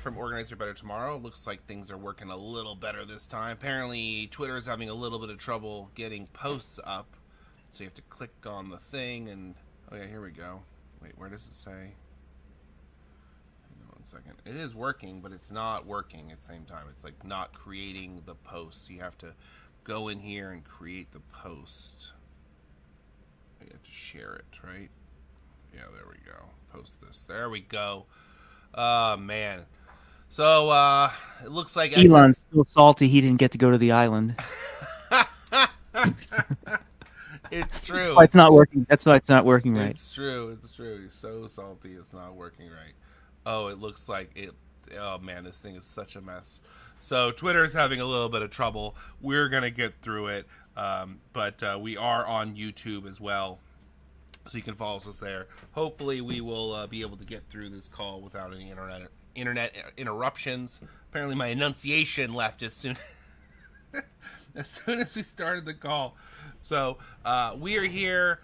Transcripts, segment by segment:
From Organizer Better Tomorrow. Looks like things are working a little better this time. Apparently, Twitter is having a little bit of trouble getting posts up. So you have to click on the thing and... Oh yeah, here we go. Wait, where does it say? Hang on 1 second. It is working, but it's not working at the same time. It's like not creating the post. You have to go in here and create the post. You have to share it, right? Yeah, there we go. Post this. There we go. Oh, man. So, it looks like... Elon's still salty he didn't get to go to the island. It's true. That's why it's not working. That's why it's not working right. It's true. It's true. He's so salty it's not working right. Oh, it looks like it... Oh, man, this thing is such a mess. So, Twitter's having a little bit of trouble. We're going to get through it. But we are on YouTube as well. So you can follow us there. Hopefully we will be able to get through this call without any internet interruptions. Apparently my enunciation left as soon as we started the call. So we are here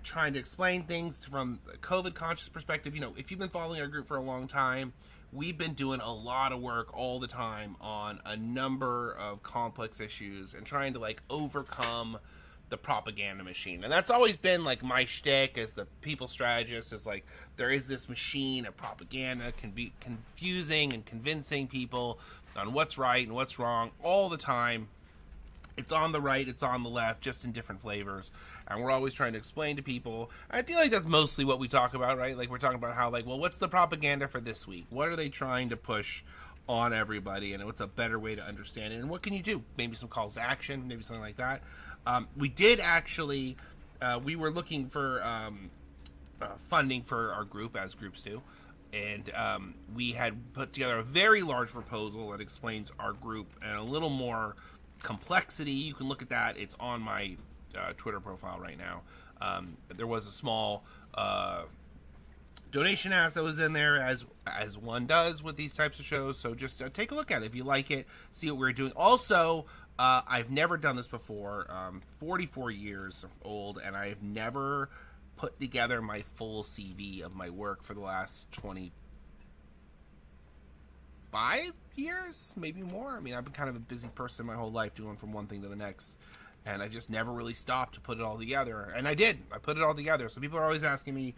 trying to explain things from a COVID conscious perspective. You know, if you've been following our group for a long time, we've been doing a lot of work all the time on a number of complex issues and trying to like overcome the propaganda machine. And that's always been like my shtick as the people strategist, is like there is this machine of propaganda can be confusing and convincing people on what's right and what's wrong all the time. It's on the right, it's on the left, just in different flavors. And we're always trying to explain to people. I feel like that's mostly what we talk about, right? Like we're talking about how like, well, what's the propaganda for this week? What are they trying to push on everybody? And what's a better way to understand it? And what can you do? Maybe some calls to action, maybe something like that. We did actually, we were looking for funding for our group, as groups do, and we had put together a very large proposal that explains our group and a little more complexity. You can look at that. It's on my Twitter profile right now. There was a small donation ask that was in there, as one does with these types of shows, so just take a look at it if you like it, see what we're doing. Also, I've never done this before. 44 years old, and I've never put together my full CV of my work for the last 25 years, maybe more. I mean, I've been kind of a busy person my whole life, doing from one thing to the next, and I just never really stopped to put it all together. And I did. I put it all together. So people are always asking me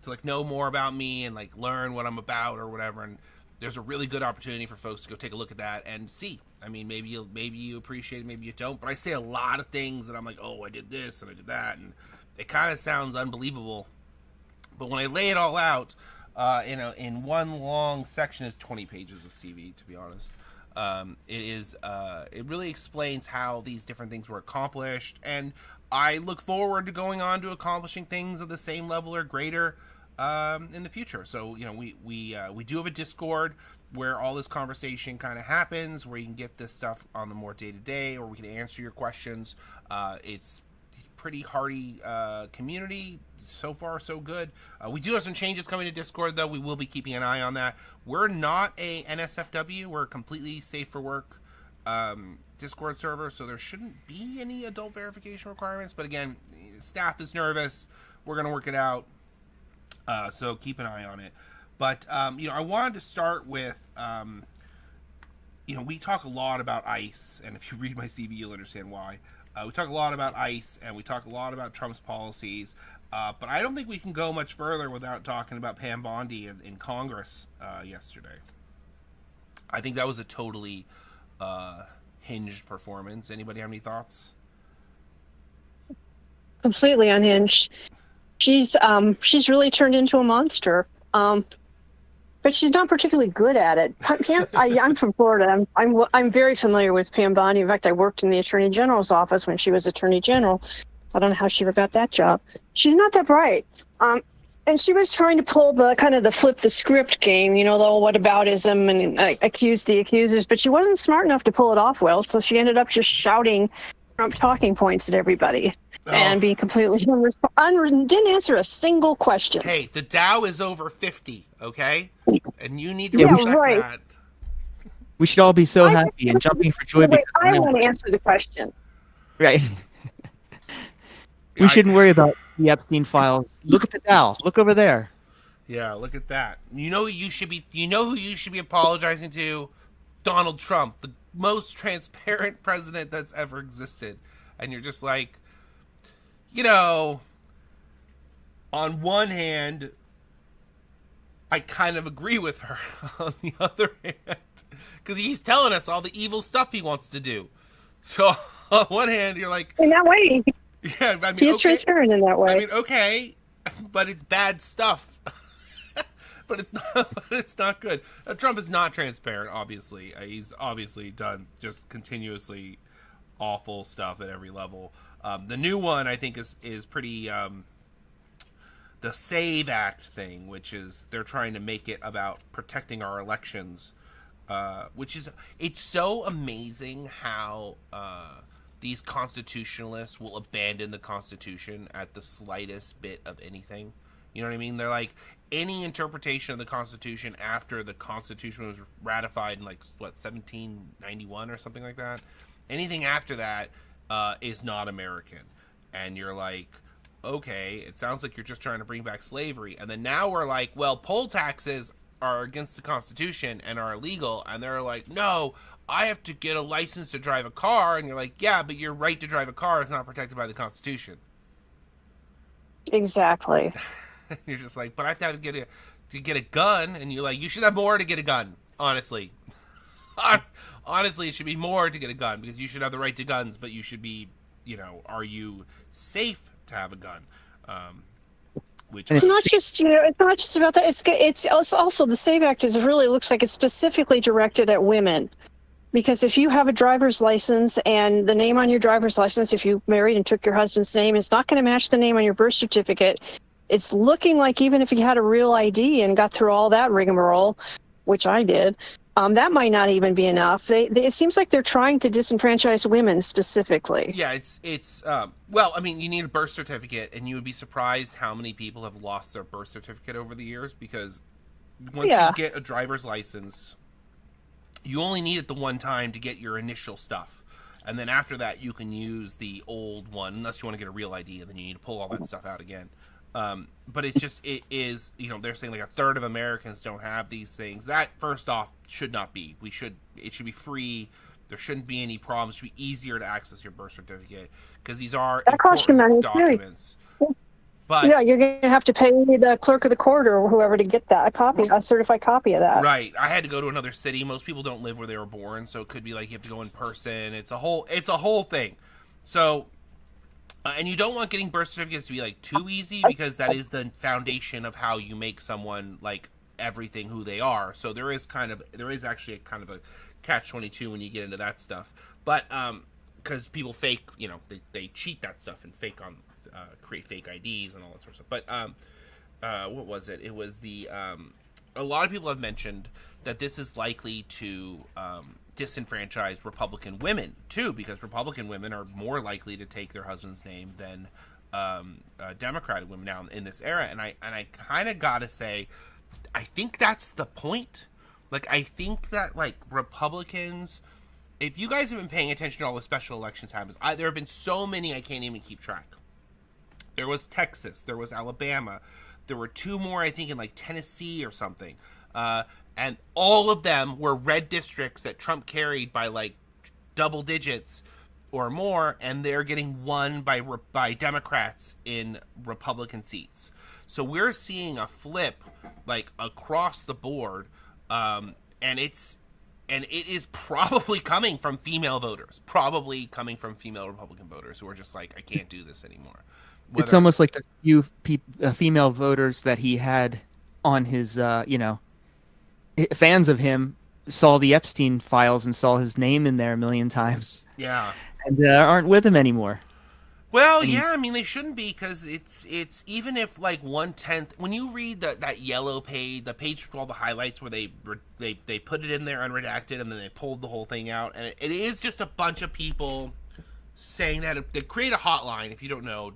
to like know more about me and like learn what I'm about or whatever, and there's a really good opportunity for folks to go take a look at that and see. I mean, maybe you appreciate it, maybe you don't, but I say a lot of things that I'm like, oh, I did this and I did that, and it kind of sounds unbelievable. But when I lay it all out, in one long section, is 20 pages of CV, to be honest. It really explains how these different things were accomplished, and I look forward to going on to accomplishing things at the same level or greater in the future. So, you know, we do have a Discord where all this conversation kind of happens, where you can get this stuff on the more day-to-day, or we can answer your questions. It's pretty hearty community. So far, so good. We do have some changes coming to Discord, though. We will be keeping an eye on that. We're not a NSFW. We're a completely safe for work Discord server, so there shouldn't be any adult verification requirements. But again, staff is nervous. We're going to work it out. So keep an eye on it. But, I wanted to start with, we talk a lot about ICE, and if you read my CV, you'll understand why. We talk a lot about ICE, and we talk a lot about Trump's policies, but I don't think we can go much further without talking about Pam Bondi in Congress yesterday. I think that was a totally hinged performance. Anybody have any thoughts? Completely unhinged. She's really turned into a monster. But she's not particularly good at it. I'm from Florida. I'm very familiar with Pam Bondi. In fact, I worked in the Attorney General's office when she was Attorney General. I don't know how she ever got that job. She's not that bright. And she was trying to pull the flip the script game, the whataboutism and accuse the accusers, but she wasn't smart enough to pull it off well, so she ended up just shouting Trump talking points at everybody. And being completely didn't answer a single question. Hey, the Dow is over 50, okay? And you need to respect that. We should all be so happy and jumping for joy. Wait, I want to answer the question. Right. We shouldn't worry about the Epstein files. Look at the Dow. Look over there. Yeah, look at that. You know who you should be. You know who you should be apologizing to? Donald Trump, the most transparent president that's ever existed. And you're just like, you know, on one hand, I kind of agree with her. On the other hand, because he's telling us all the evil stuff he wants to do. So on one hand, you're like, In that way, yeah, I mean, he's okay. transparent in that way. I mean, okay, but it's bad stuff. But it's not good. Trump is not transparent. Obviously, he's obviously done just continuously awful stuff at every level. The new one, I think, is pretty. The SAVE Act thing, which is they're trying to make it about protecting our elections, which is it's so amazing how these constitutionalists will abandon the Constitution at the slightest bit of anything. You know what I mean? They're like, any interpretation of the Constitution after the Constitution was ratified in, like, what, 1791 or something like that? Anything after that is not American. And you're like, okay, it sounds like you're just trying to bring back slavery. And then now we're like, well, poll taxes are against the Constitution and are illegal. And they're like, no, I have to get a license to drive a car. And you're like, yeah, but your right to drive a car is not protected by the Constitution. Exactly. You're just like, but I have to get a gun, and you're like, you should have more to get a gun. Honestly, honestly, it should be more to get a gun because you should have the right to guns, but you should be, you know, are you safe to have a gun? Which It's not just it's not just about that. It's also the SAVE Act is really looks like it's specifically directed at women. Because if you have a driver's license and the name on your driver's license, if you married and took your husband's name, is not going to match the name on your birth certificate. It's looking like even if you had a real ID and got through all that rigmarole, which I did, that might not even be enough. It seems like they're trying to disenfranchise women specifically. Yeah, it's well, I mean, you need a birth certificate, and you would be surprised how many people have lost their birth certificate over the years because once you get a driver's license, you only need it the one time to get your initial stuff. And then after that, you can use the old one, unless you want to get a real ID, and then you need to pull all that stuff out again. But it is, you know, they're saying like a third of Americans don't have these things. That, first off, should not be. It should be free. There shouldn't be any problems. It should be easier to access your birth certificate because these are important documents. But yeah, you're going to have to pay the clerk of the court or whoever to get that a certified copy of that. Right. I had to go to another city. Most people don't live where they were born, so it could be like you have to go in person. It's a whole thing. So. And you don't want getting birth certificates to be like too easy because that is the foundation of how you make someone like everything who they are. So there is actually a kind of a catch-22 when you get into that stuff. But because people fake, you know, they cheat that stuff and create fake IDs and all that sort of stuff. But what was it? It was a lot of people have mentioned that this is likely to disenfranchise Republican women too, because Republican women are more likely to take their husband's name than Democratic women now in this era. And I kind of gotta say, I think that's the point. Like, I think that, like, Republicans, if you guys have been paying attention to all the special elections happens, there have been so many I can't even keep track. There was Texas, there was Alabama, there were two more I think in like Tennessee or something. And all of them were red districts that Trump carried by like double digits or more, and they're getting won by Democrats in Republican seats. So we're seeing a flip like across the board, and it is probably coming from female voters, probably coming from female Republican voters who are just like, I can't do this anymore. It's almost like the few female voters that he had on his, fans of him saw the Epstein files and saw his name in there a million times. Yeah. And aren't with him anymore. Well, yeah, I mean, they shouldn't be, because it's even if like 1/10, when you read that yellow page, the page with all the highlights where they put it in there unredacted and then they pulled the whole thing out, and it is just a bunch of people saying that they create a hotline. If you don't know,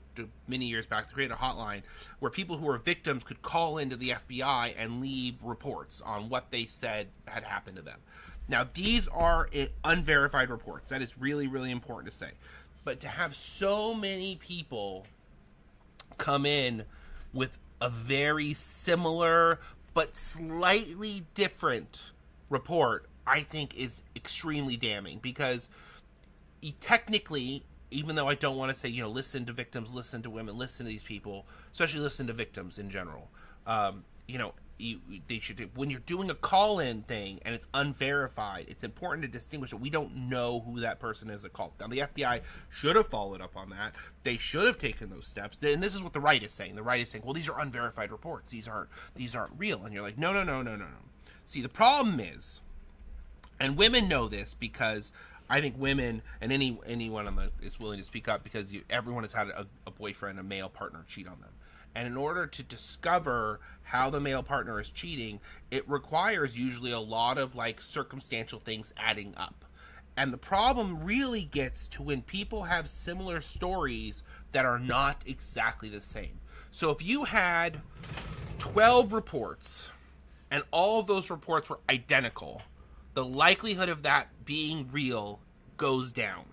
many years back, they created a hotline where people who were victims could call into the FBI and leave reports on what they said had happened to them. Now, these are unverified reports. That is really, really important to say. But to have so many people come in with a very similar but slightly different report, I think is extremely damning, because technically, even though I don't want to say, listen to victims, listen to women, listen to these people, especially listen to victims in general. They should, when you're doing a call-in thing and it's unverified, it's important to distinguish that we don't know who that person is that called. Now, the FBI should have followed up on that. They should have taken those steps. And this is what the right is saying. The right is saying, well, these are unverified reports. These aren't real. And you're like, no. See, the problem is, and women know this, because I think women and anyone is willing to speak up, because everyone has had a boyfriend, a male partner, cheat on them. And in order to discover how the male partner is cheating, it requires usually a lot of circumstantial things adding up. And the problem really gets to when people have similar stories that are not exactly the same. So if you had 12 reports and all of those reports were identical, the likelihood of that being real goes down,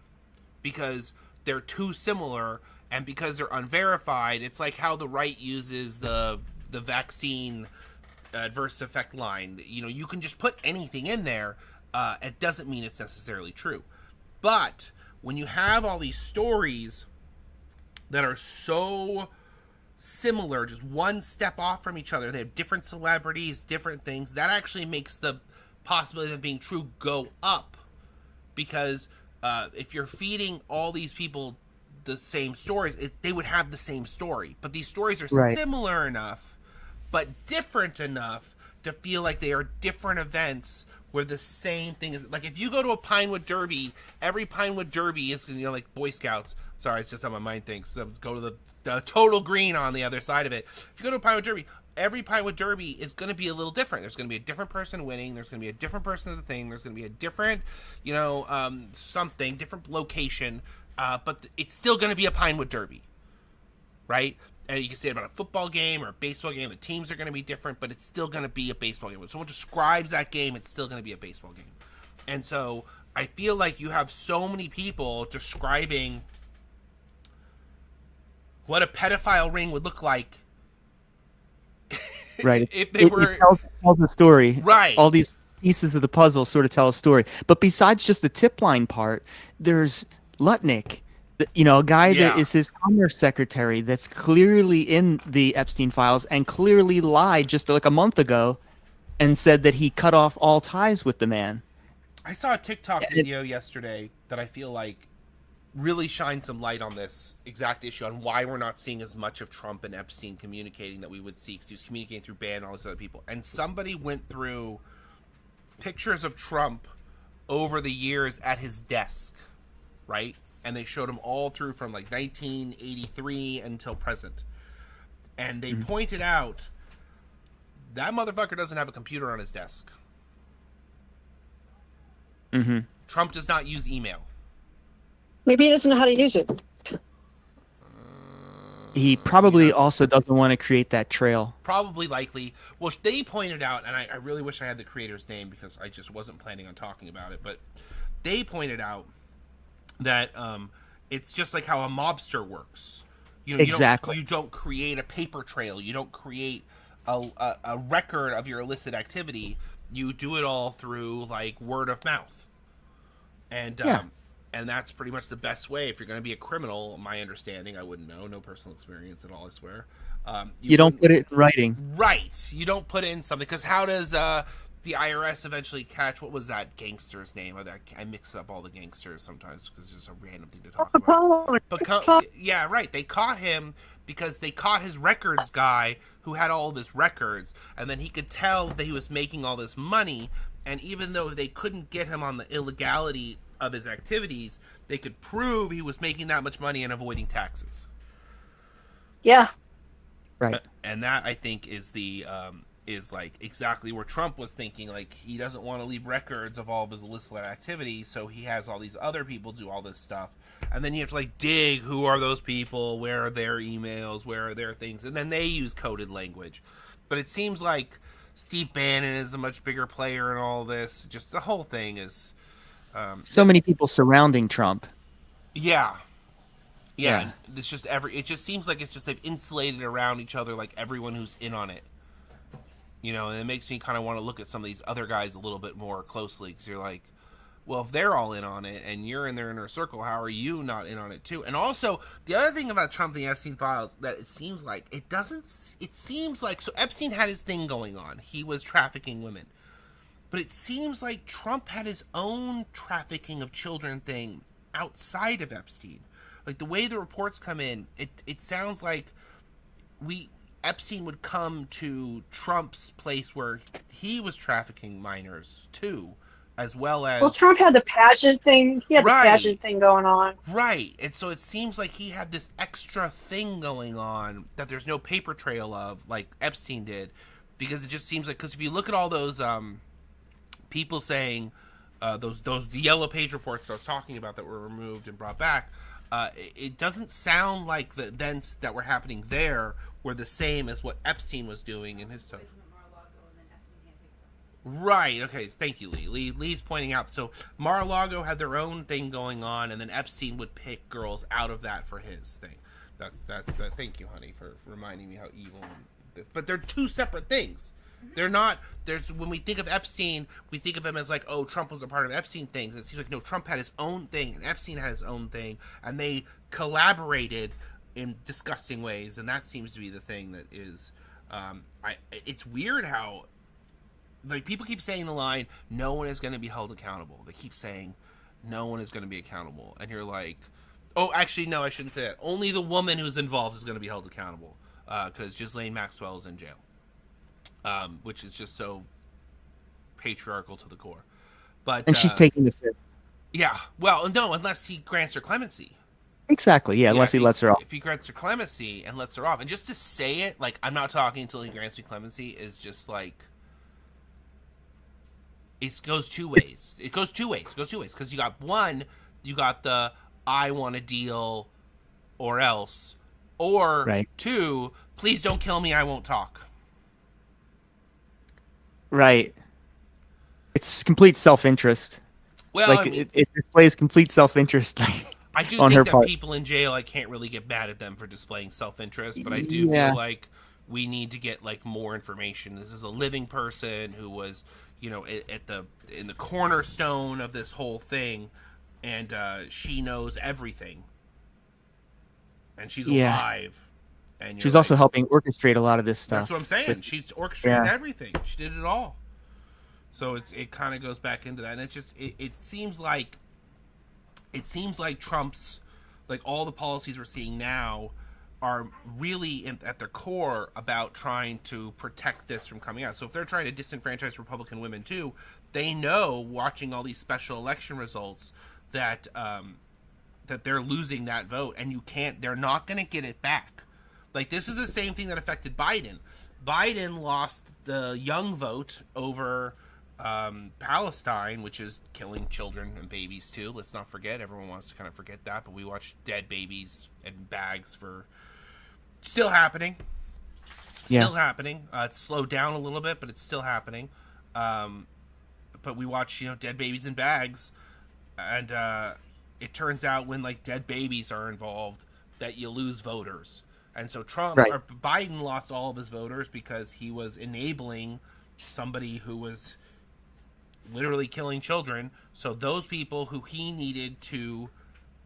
because they're too similar. And because they're unverified, it's like how the right uses the vaccine adverse effect line. You can just put anything in there. It doesn't mean it's necessarily true. But when you have all these stories that are so similar, just one step off from each other, they have different celebrities, different things, that actually makes the possibility of being true go up. Because if you're feeding all these people the same stories, they would have the same story, but these stories are similar enough but different enough to feel like they are different events where the same thing is. Like, if you go to a Pinewood Derby, every Pinewood Derby is, like Boy Scouts, sorry, it's just how my mind thinks, so go to the total green on the other side of it. If you go to a Pinewood Derby, every Pinewood Derby is going to be a little different. There's going to be a different person winning. There's going to be a different person at the thing. There's going to be a different, something, different location. But it's still going to be a Pinewood Derby, right? And you can say it about a football game or a baseball game. The teams are going to be different, but it's still going to be a baseball game. When someone describes that game, it's still going to be a baseball game. And so I feel like you have so many people describing what a pedophile ring would look like. Right. If they were... It tells a story. Right. All these pieces of the puzzle sort of tell a story. But besides just the tip line part, there's Lutnick, a guy that is his commerce secretary that's clearly in the Epstein files and clearly lied just like a month ago and said that he cut off all ties with the man. I saw a TikTok video yesterday that I feel like really shines some light on this exact issue, on why we're not seeing as much of Trump and Epstein communicating that we would see, because he was communicating through Bannon and all these other people. And somebody went through pictures of Trump over the years at his desk, right? And they showed him all through from 1983 until present. And they pointed out that motherfucker doesn't have a computer on his desk. Mm-hmm. Trump does not use email. Maybe he doesn't know how to use it. He probably also doesn't want to create that trail. Probably, likely. Well, they pointed out, and I really wish I had the creator's name because I just wasn't planning on talking about it, but they pointed out that it's just like how a mobster works. Exactly. You don't create a paper trail. You don't create a record of your illicit activity. You do it all through word of mouth. And and that's pretty much the best way if you're going to be a criminal. My understanding, I wouldn't know, no personal experience at all, I swear. You don't put it in writing, right? You don't put it in something, because how does the IRS eventually catch, what was that gangster's name? I mix up all the gangsters sometimes because it's just a random thing to talk about. Yeah, right. They caught him because they caught his records guy who had all of his records, and then he could tell that he was making all this money. And even though they couldn't get him on the illegality of his activities, they could prove he was making that much money and avoiding taxes. Yeah. Right. And that, I think, is the is exactly where Trump was thinking. He doesn't want to leave records of all of his illicit activity, so he has all these other people do all this stuff. And then you have to dig, who are those people, where are their emails, where are their things, and then they use coded language. But it seems like Steve Bannon is a much bigger player in all this. Just the whole thing is... so many people surrounding Trump. Yeah. Yeah, it's just it just seems like it's just they've insulated around each other, like everyone who's in on it. And it makes me kind of want to look at some of these other guys a little bit more closely, because you're like, well, if they're all in on it and you're in their inner circle, how are you not in on it too? And also, the other thing about Trump and the Epstein files, that it seems like so Epstein had his thing going on. He was trafficking women. But it seems like Trump had his own trafficking of children thing outside of Epstein. Like, the way the reports come in, it sounds like Epstein would come to Trump's place where he was trafficking minors too, as well as... Well, Trump had the pageant thing. He had the pageant thing going on. Right. And so it seems like he had this extra thing going on that there's no paper trail of, like Epstein did. Because it just seems like... Because if you look at all those people saying... the yellow page reports that I was talking about that were removed and brought back, it doesn't sound like the events that were happening there were the same as what Epstein was doing in his stuff. Right. Okay. Thank you, Lee. Lee's pointing out. So Mar-a-Lago had their own thing going on, and then Epstein would pick girls out of that for his thing. That. Thank you, honey, for reminding me how evil. But they're two separate things. They're not. When we think of Epstein, we think of him as like, oh, Trump was a part of Epstein things. It seems like no, Trump had his own thing, and Epstein had his own thing, and they collaborated in disgusting ways, and that seems to be the thing that is. It's weird how. Like, people keep saying the line, no one is going to be held accountable. They keep saying, no one is going to be accountable. And you're like, oh, actually, no, I shouldn't say that. Only the woman who's involved is going to be held accountable. Because Ghislaine Maxwell is in jail. Which is just so patriarchal to the core. And she's taking the fifth. Yeah. Well, no, unless he grants her clemency. Exactly, yeah, unless he lets her off. If he grants her clemency and lets her off. And just to say it, like, I'm not talking until he grants me clemency, is just like... It goes two ways. Because you got the I want a deal or else. Or two, please don't kill me, I won't talk. Right. It's complete self-interest. Well, like, I mean, it displays complete self-interest. I do on think her that part. People in jail, I can't really get mad at them for displaying self-interest, but I do feel like we need to get like more information. This is a living person who was, in the cornerstone of this whole thing, and she knows everything, and she's alive. And she's also helping orchestrate a lot of this stuff. That's what I'm saying. So, she's orchestrating everything. She did it all. So it kind of goes back into that, and it seems like Trump's, like, all the policies we're seeing now are really at their core about trying to protect this from coming out. So if they're trying to disenfranchise Republican women too, they know, watching all these special election results, that that they're losing that vote, and they're not going to get it back. Like, this is the same thing that affected Biden. Biden lost the young vote over Palestine, which is killing children and babies too. Let's not forget. Everyone wants to kind of forget that, but we watch dead babies in bags for still happening. Still happening. It's slowed down a little bit, but it's still happening. But we watch, dead babies in bags, and it turns out when, like, dead babies are involved, that you lose voters. And so Biden lost all of his voters because he was enabling somebody who was literally killing children. So those people who he needed to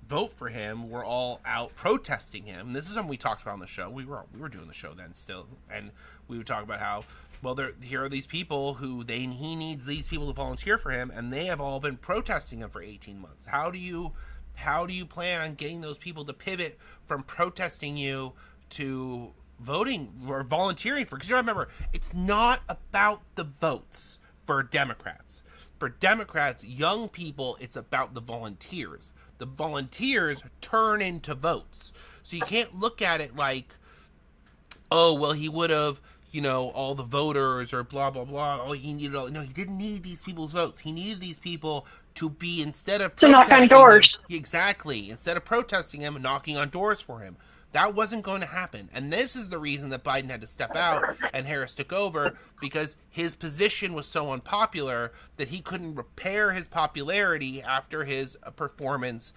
vote for him were all out protesting him. And this is something we talked about on the show. We were doing the show then still, and we would talk about how, well, here are these people who he needs these people to volunteer for him, and they have all been protesting him for 18 months. How do you plan on getting those people to pivot from protesting you to voting or volunteering for? Because you remember, it's not about the votes for Democrats. For Democrats, young people, it's about the volunteers. The volunteers turn into votes. So you can't look at it like, oh, well, he would have, all the voters or blah, blah, blah. Oh, he needed all. No, he didn't need these people's votes. He needed these people to be, instead of to knock on doors. Exactly. Instead of protesting him and knocking on doors for him. That wasn't going to happen. And this is the reason that Biden had to step out and Harris took over, because his position was so unpopular that he couldn't repair his popularity after his performance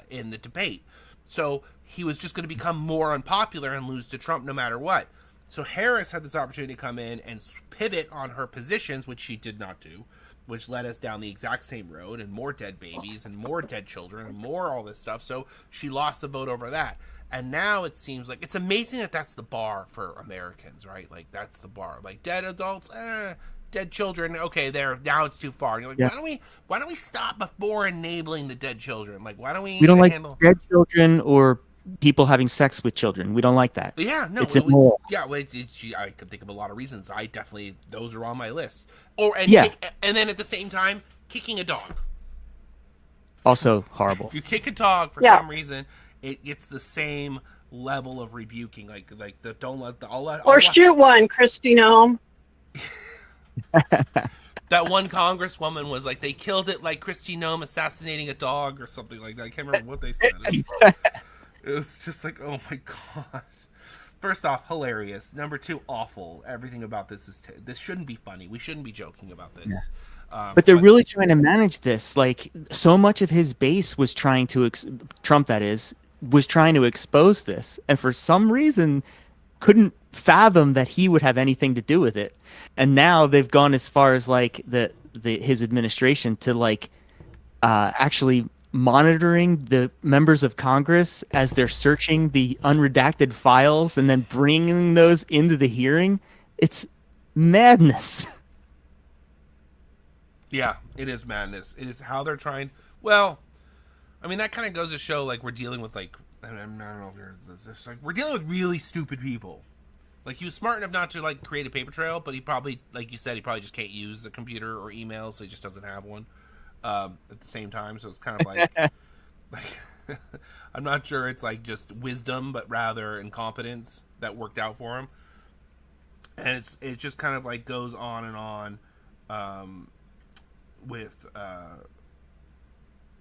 in the debate. So he was just going to become more unpopular and lose to Trump no matter what. So Harris had this opportunity to come in and pivot on her positions, which she did not do, which led us down the exact same road, and more dead babies and more dead children and more all this stuff. So she lost the vote over that. And now it seems like it's amazing that that's the bar for Americans, right? Like, that's the bar. Like, dead adults, dead children, okay, now it's too far. And you're like, why don't we stop before enabling the dead children? Like, why don't we don't like handle dead children or people having sex with children. We don't like that. Yeah, no, it's immoral. I could think of a lot of reasons. Those are on my list. And then at the same time, kicking a dog. Also horrible. If you kick a dog for some reason, it gets the same level of rebuking. Like the don't let the or shoot one, Kristi Noem. That one congresswoman was like, they killed it like Kristi Noem assassinating a dog or something like that. I can't remember what they said. It was just like, oh my god. First off, hilarious. Number two, awful. Everything about this this shouldn't be funny. We shouldn't be joking about this. Yeah. But they're really trying to manage this. Like, so much of his base was trying to Trump, that is, was trying to expose this, and for some reason couldn't fathom that he would have anything to do with it. And now they've gone as far as like his administration to like actually monitoring the members of Congress as they're searching the unredacted files and then bringing those into the hearing. It's madness. Yeah, it is madness. It is how they're trying. Well, I mean, that kind of goes to show, like, we're dealing with, like, I don't know if there's like, we're dealing with really stupid people. Like, he was smart enough not to, like, create a paper trail, but he probably, like you said, he probably just can't use the computer or email, so he just doesn't have one at the same time. So it's kind of like, I'm not sure it's, like, just wisdom, but rather incompetence that worked out for him. And it just kind of, like, goes on and on with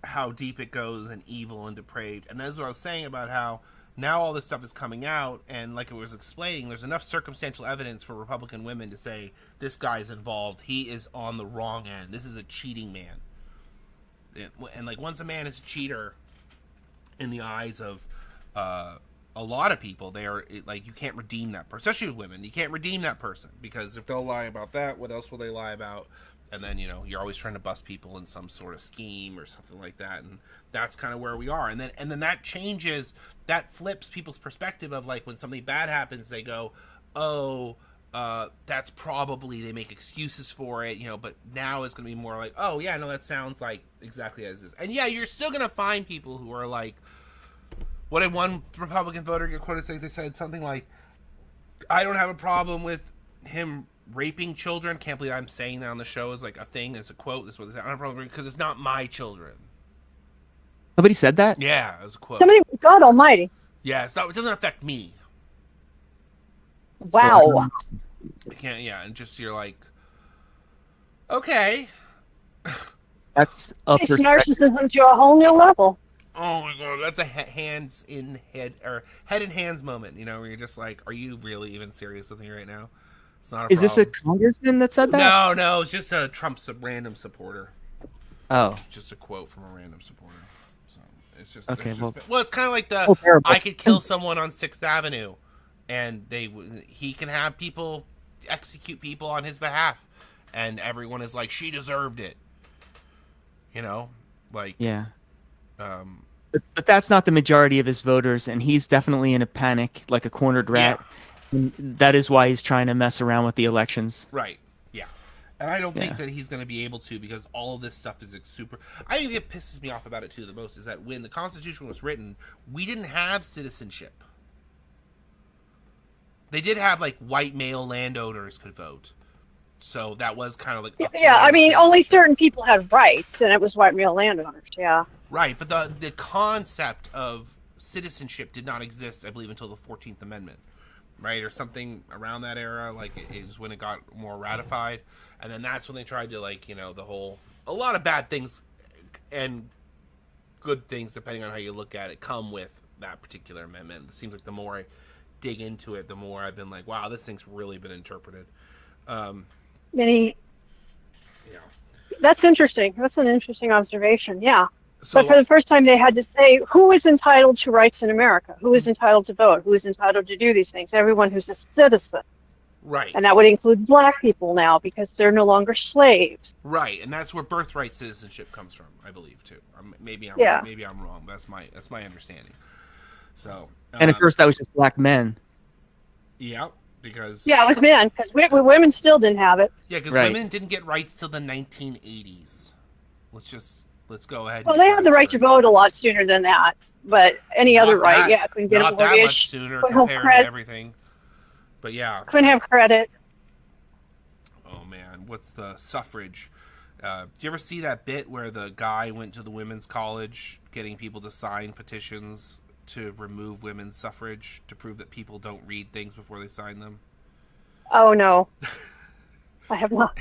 how deep it goes and evil and depraved. And that's what I was saying about how now all this stuff is coming out, and like I was explaining, there's enough circumstantial evidence for Republican women to say this guy's involved. He is on the wrong end. This is a cheating man. And like, once a man is a cheater in the eyes of a lot of people, they are like, you can't redeem that person, especially with women. You can't redeem that person, because if they'll lie about that, what else will they lie about? And then, you know, you're always trying to bust people in some sort of scheme or something like that. And that's kind of where we are. And then that changes, that flips people's perspective of, like, when something bad happens, they go, oh, that's probably, they make excuses for it, you know, but now it's going to be more like, oh, yeah, no, that sounds like exactly as is. And yeah, you're still going to find people who are like, what did one Republican voter get quoted saying? They said something like, I don't have a problem with him raping children. Can't believe I'm saying that on the show as like a thing, as a quote. This is what they said. I don't have a problem because it's not my children. Nobody said that? Yeah, it was a quote. God almighty. Yeah, it doesn't affect me. Wow. I can't, yeah, and just, you're like, okay. That's a It's narcissism to a whole new level. Oh my god, that's a head in hands moment, you know, where you're just like, are you really even serious with me right now? It's not a Is this a congressman that said that? No, it's just a random supporter. Oh. Just a quote from a random supporter. So it's just okay. It's kind of like I could kill someone on 6th Avenue, and he can have people execute people on his behalf, and everyone is like, she deserved it. You know, like, yeah. But that's not the majority of his voters, and he's definitely in a panic, like a cornered rat. Yeah. And that is why he's trying to mess around with the elections. Right. Yeah. And I don't think that he's going to be able to, because all of this stuff is super. I think it pisses me off about it too the most is that when the Constitution was written, we didn't have citizenship. They did have, like, white male landowners could vote. So that was kind of like... Yeah, I mean, only certain people had rights, and it was white male landowners, yeah. Right, but the concept of citizenship did not exist, I believe, until the 14th Amendment, right? Or something around that era, like, is when it got more ratified. And then that's when they tried to, like, you know, a lot of bad things and good things, depending on how you look at it, come with that particular amendment. It seems like the more I dig into it, the more I've been like, wow, this thing's really been interpreted. That's interesting. That's an interesting observation. Yeah. But for the first time, they had to say who is entitled to rights in America, who is entitled to vote, who is entitled to do these things. Everyone who's a citizen. Right. And that would include black people now because they're no longer slaves. Right, and that's where birthright citizenship comes from, I believe, too. Maybe I'm wrong. That's my understanding. So. And at first, that was just black men. Yeah, because. Yeah, it was men because women still didn't have it. Yeah, because women didn't get rights till the 1980s. Let's go ahead. Well, they had the right to vote a lot sooner than that, but any other right, couldn't get a mortgage. Not that much sooner compared to everything. But yeah. Couldn't have credit. Oh, man. What's the suffrage? Do you ever see that bit where the guy went to the women's college getting people to sign petitions to remove women's suffrage to prove that people don't read things before they sign them? Oh, no. I have not.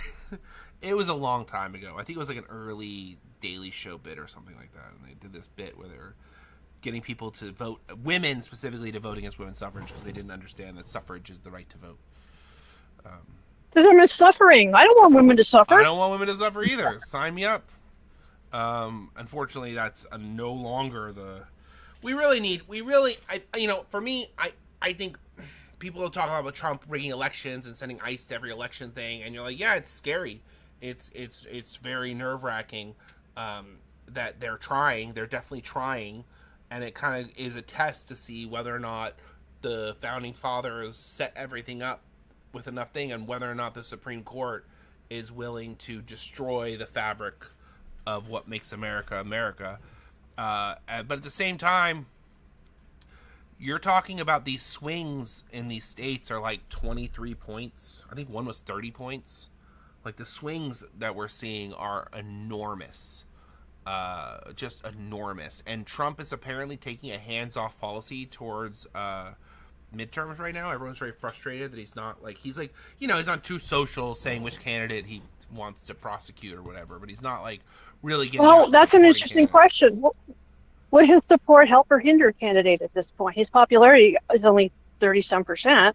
It was a long time ago. I think it was like an early Daily Show bit or something like that. And they did this bit where they were getting people to vote, women specifically, to vote against women's suffrage because they didn't understand that suffrage is the right to vote. Them is suffering. I don't want women to suffer. I don't want women to suffer either. Sign me up. Unfortunately, that's no longer the. For me, I think people will talk about Trump rigging elections and sending ICE to every election thing, and you're like, yeah, it's scary. It's very nerve-wracking that they're trying. They're definitely trying. And it kind of is a test to see whether or not the founding fathers set everything up with enough thing, and whether or not the Supreme Court is willing to destroy the fabric of what makes America America. But at the same time, you're talking about these swings in these states are like 23 points. I think one was 30 points. Like, the swings that we're seeing are enormous. Just enormous. And Trump is apparently taking a hands-off policy towards midterms right now. Everyone's very frustrated that he's not, like, he's on Truth Social saying which candidate he wants to prosecute or whatever, but he's not, like, really getting. Well, that's an interesting question. Would his support help or hinder candidate at this point? His popularity is only 30-some%.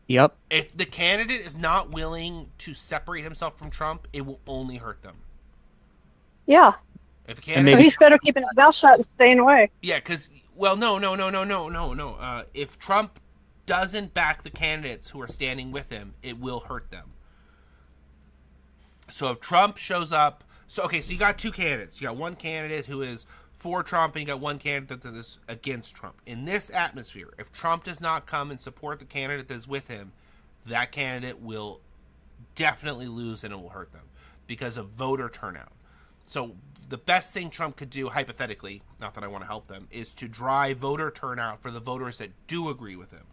Yep. If the candidate is not willing to separate himself from Trump, it will only hurt them. Yeah. If so he's better keeping his mouth shut and staying away. Yeah, because, well, no. If Trump doesn't back the candidates who are standing with him, it will hurt them. So if Trump shows up, so you got two candidates. You got one candidate who is for Trump, and you got one candidate that is against Trump. In this atmosphere, if Trump does not come and support the candidate that is with him, that candidate will definitely lose, and it will hurt them because of voter turnout. So the best thing Trump could do, hypothetically, not that I want to help them, is to drive voter turnout for the voters that do agree with him.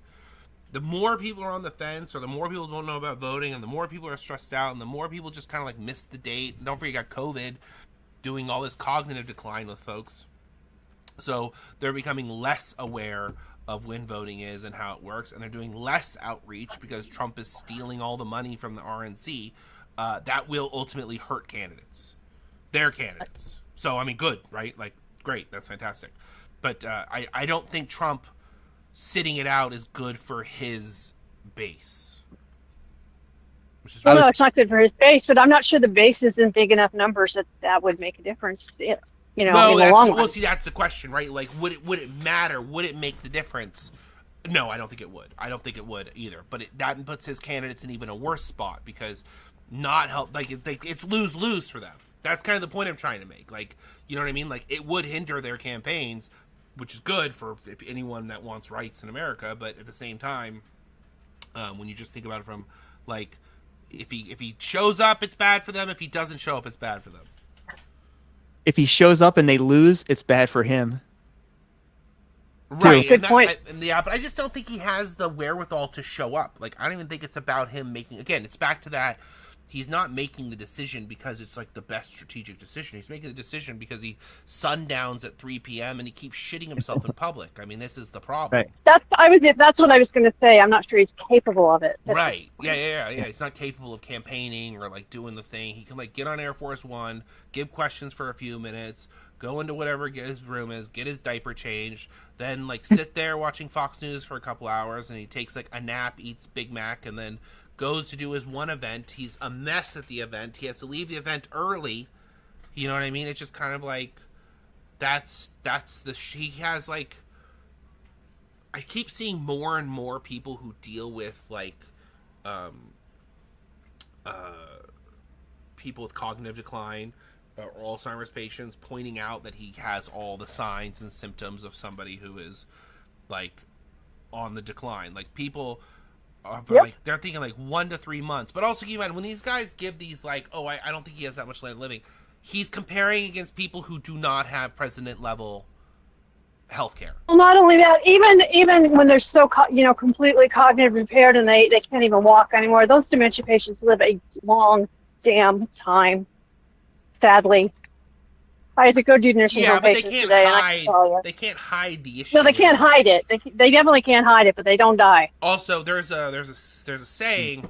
The more people are on the fence, or the more people don't know about voting, and the more people are stressed out, and the more people just kind of like miss the date. And don't forget, you got COVID doing all this cognitive decline with folks. So they're becoming less aware of when voting is and how it works, and they're doing less outreach because Trump is stealing all the money from the RNC. That will ultimately hurt candidates. Their candidates. So, I mean, good, right? Like, great. That's fantastic. But I don't think Trump sitting it out is good for his base. No, it's not good for his base, but I'm not sure the base is in big enough numbers that would make a difference, in the long run. See, that's the question, right? Like, would it matter? Would it make the difference? No, I don't think it would. I don't think it would either. But that puts his candidates in even a worse spot because it's lose-lose for them. That's kind of the point I'm trying to make. Like, you know what I mean? Like, it would hinder their campaigns, which is good for anyone that wants rights in America. But at the same time, when you just think about it from, like, if he shows up, it's bad for them. If he doesn't show up, it's bad for them. If he shows up and they lose, it's bad for him. Right. Good point. But I just don't think he has the wherewithal to show up. Like, I don't even think it's about him making... Again, it's back to that... He's not making the decision because it's like the best strategic decision. He's making the decision because he sundowns at 3 p.m. and he keeps shitting himself in public. I mean, this is the problem. Right. That's what I was going to say. I'm not sure he's capable of it. Right. Yeah. He's not capable of campaigning or like doing the thing. He can like get on Air Force One, give questions for a few minutes, go into whatever his room is, get his diaper changed, then like sit there watching Fox News for a couple hours, and he takes like a nap, eats Big Mac, and then goes to do his one event. He's a mess at the event. He has to leave the event early. You know what I mean? It's just kind of like, he has like, I keep seeing more and more people who deal with like people with cognitive decline or Alzheimer's patients pointing out that he has all the signs and symptoms of somebody who is like on the decline. Like people are like, they're thinking like 1 to 3 months, but also keep in mind when these guys give these like, oh, I don't think he has that much life living. He's comparing against people who do not have president level healthcare. Well, not only that, even when they're so completely cognitive impaired and they can't even walk anymore, those dementia patients live a long damn time. Sadly, I had to go do nursing home patients today, and I can tell you, they can't hide the issue. No, they can't hide it. They definitely can't hide it, but they don't die. Also, there's a saying,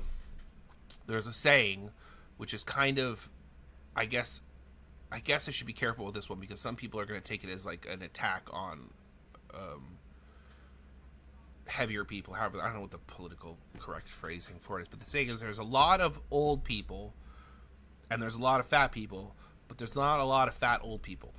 which is kind of, I guess I should be careful with this one because some people are going to take it as like an attack on heavier people. However, I don't know what the political correct phrasing for it is, but the saying is there's a lot of old people and there's a lot of fat people, but there's not a lot of fat old people.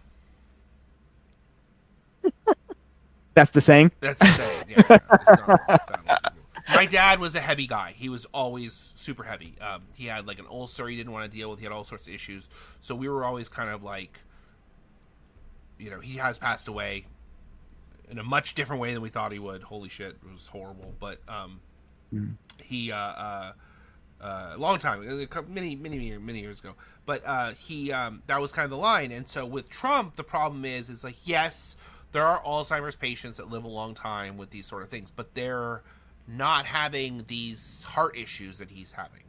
That's the saying? That's the saying, yeah. There's not a lot of fat old people. My dad was a heavy guy. He was always super heavy. He had like an ulcer he didn't want to deal with. He had all sorts of issues. So we were always kind of like, he has passed away in a much different way than we thought he would. Holy shit, it was horrible. But he, a long time, many years ago. But he, that was kind of the line. And so with Trump, the problem is like, yes, there are Alzheimer's patients that live a long time with these sort of things, but they're not having these heart issues that he's having.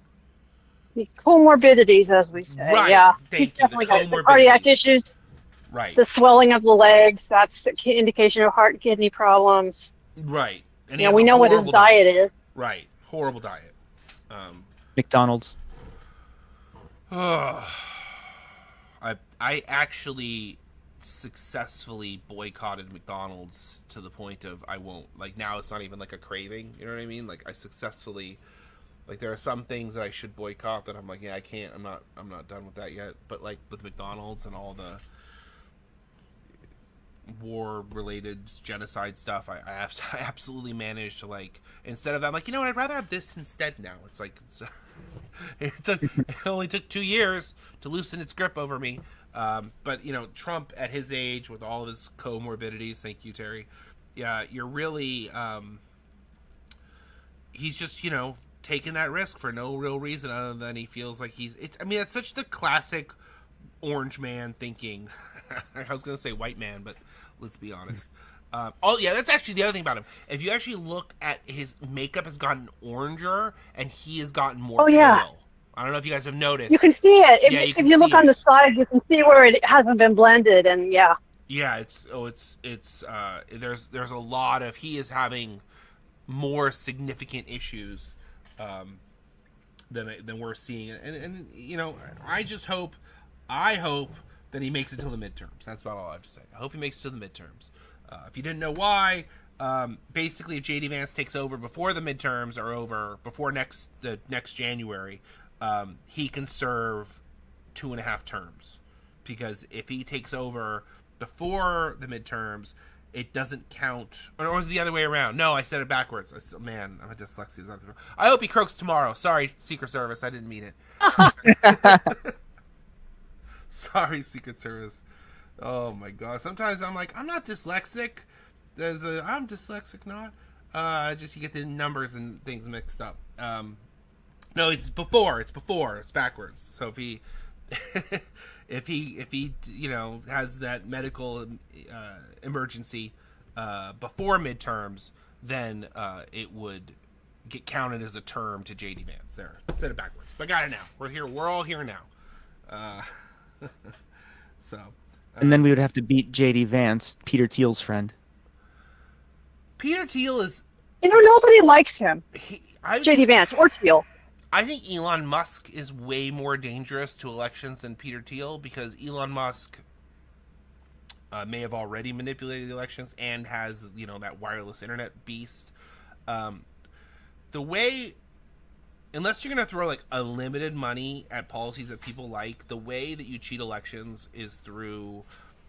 The comorbidities, as we say. Right. Yeah. He's definitely got the cardiac issues. Right. The swelling of the legs, that's an indication of heart and kidney problems. Right. And we know what his diet is. Right. Horrible diet. McDonald's. I actually successfully boycotted McDonald's to the point of I won't, like, now it's not even like a craving, you know what I mean? Like I successfully, like, there are some things that I should boycott that I'm like, yeah, I can't, I'm not done with that yet. But like with McDonald's and all the war related genocide stuff, I absolutely managed to, like, instead of that, I'm like, I'd rather have this instead now. It's like it only took 2 years to loosen its grip over me. But Trump at his age with all of his comorbidities, thank you, Terry. Yeah, you're really, he's just, taking that risk for no real reason other than he feels like it's such the classic orange man thinking. I was going to say white man, but let's be honest. That's actually the other thing about him. If you actually look at his makeup has gotten oranger and he has gotten more pale. I don't know if you guys have noticed. You can see it. If you look on the side, you can see where it hasn't been blended, and yeah. Yeah, there's a lot of, he is having more significant issues than we're seeing, and I hope that he makes it till the midterms. That's about all I have to say. I hope he makes it to the midterms. If you didn't know why, basically if JD Vance takes over before the midterms are over, before the next January. He can serve 2.5 terms, because if he takes over before the midterms, it doesn't count. Or was it the other way around? No, I said it backwards. I'm a dyslexia. I hope he croaks tomorrow. Sorry, Secret Service, I didn't mean it. Sorry, Secret Service. Oh my God. Sometimes I'm like, I'm not dyslexic. I'm dyslexic, not. Just you get the numbers and things mixed up. No, it's before. It's backwards. So if he, if he, has that medical emergency before midterms, then it would get counted as a term to JD Vance. There, said it backwards, but got it now. We're here. We're all here now. So. And then we would have to beat JD Vance, Peter Thiel's friend. Peter Thiel is. Nobody likes him. JD Vance or Thiel. I think Elon Musk is way more dangerous to elections than Peter Thiel, because Elon Musk may have already manipulated the elections and has, that wireless internet beast. The way, unless you're going to throw like unlimited money at policies that people like, the way that you cheat elections is through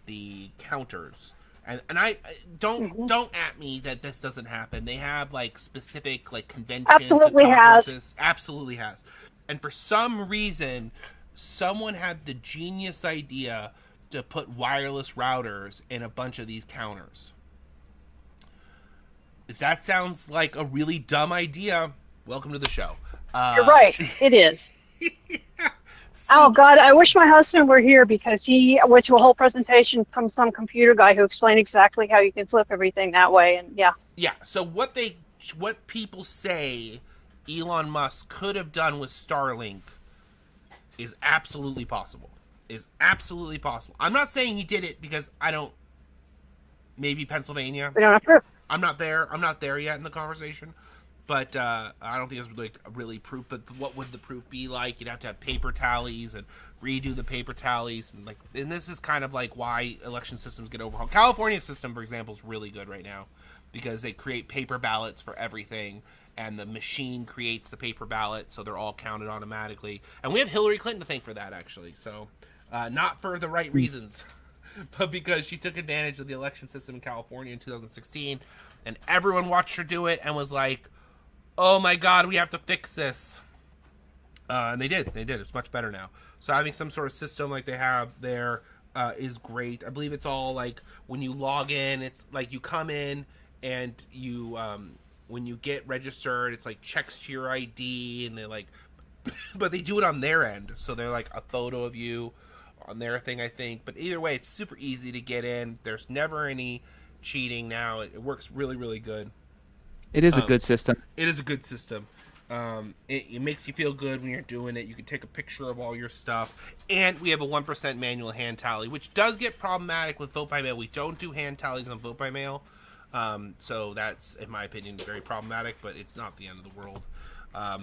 the counters. And I don't at me that this doesn't happen. They have like specific like conventions. Absolutely has. Absolutely has. And for some reason, someone had the genius idea to put wireless routers in a bunch of these counters. If that sounds like a really dumb idea, welcome to the show. You're right. It is. Oh, God, I wish my husband were here because he went to a whole presentation from some computer guy who explained exactly how you can flip everything that way. And yeah. Yeah, so what people say Elon Musk could have done with Starlink is absolutely possible. I'm not saying he did it because I don't... Maybe Pennsylvania. We don't have proof. I'm not there yet in the conversation. But I don't think it's like really proof. But what would the proof be like? You'd have to have paper tallies and redo the paper tallies, and this is kind of like why election systems get overhauled. California's system, for example, is really good right now because they create paper ballots for everything, and the machine creates the paper ballot, so they're all counted automatically. And we have Hillary Clinton to thank for that, actually. So not for the right reasons, but because she took advantage of the election system in California in 2016, and everyone watched her do it and was like, oh my God, we have to fix this. And they did. It's much better now. So having some sort of system like they have there is great. I believe it's all like when you log in, it's like you come in and you, when you get registered, it's like checks to your ID and they like, but they do it on their end. So they're like a photo of you on their thing, I think. But either way, it's super easy to get in. There's never any cheating now. It works really, really good. It is a good system. It is a good system. It makes you feel good when you're doing it. You can take a picture of all your stuff. And we have a 1% manual hand tally, which does get problematic with vote by mail. We don't do hand tallies on vote by mail. So that's, in my opinion, very problematic, but it's not the end of the world.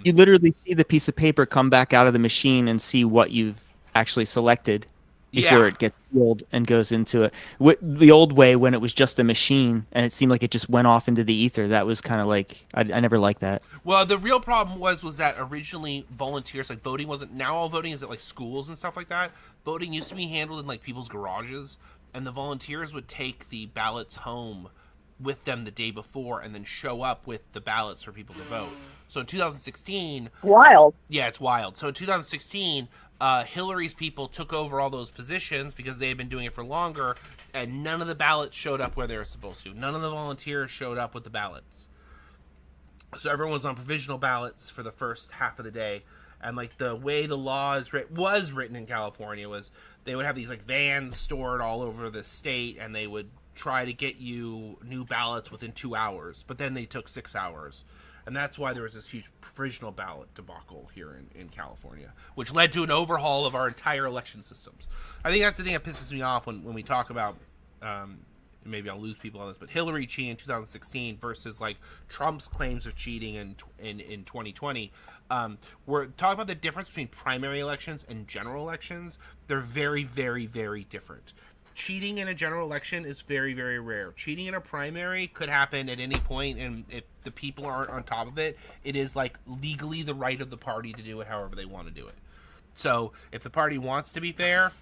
You literally see the piece of paper come back out of the machine and see what you've actually selected before it gets sealed and goes into it. The old way, when it was just a machine and it seemed like it just went off into the ether, that was kind of like, I never liked that. Well, the real problem was that originally volunteers, like voting wasn't, now all voting is at like schools and stuff like that. Voting used to be handled in like people's garages, and the volunteers would take the ballots home with them the day before and then show up with the ballots for people to vote. So in 2016... Wild. Yeah, it's wild. So in 2016... Hillary's people took over all those positions because they had been doing it for longer, and none of the ballots showed up where they were supposed to. None of the volunteers showed up with the ballots. So everyone was on provisional ballots for the first half of the day. And like the way the law was written in California was they would have these like vans stored all over the state, and they would try to get you new ballots within 2 hours. But then they took 6 hours. And that's why there was this huge provisional ballot debacle here in California, which led to an overhaul of our entire election systems. I think that's the thing that pisses me off when we talk about, maybe I'll lose people on this, but Hillary cheating in 2016 versus like Trump's claims of cheating in 2020. We're talking about the difference between primary elections and general elections. They're very, very, very different. Cheating in a general election is very, very rare. Cheating in a primary could happen at any point, and if the people aren't on top of it, it is like legally the right of the party to do it however they want to do it. So if the party wants to be fair,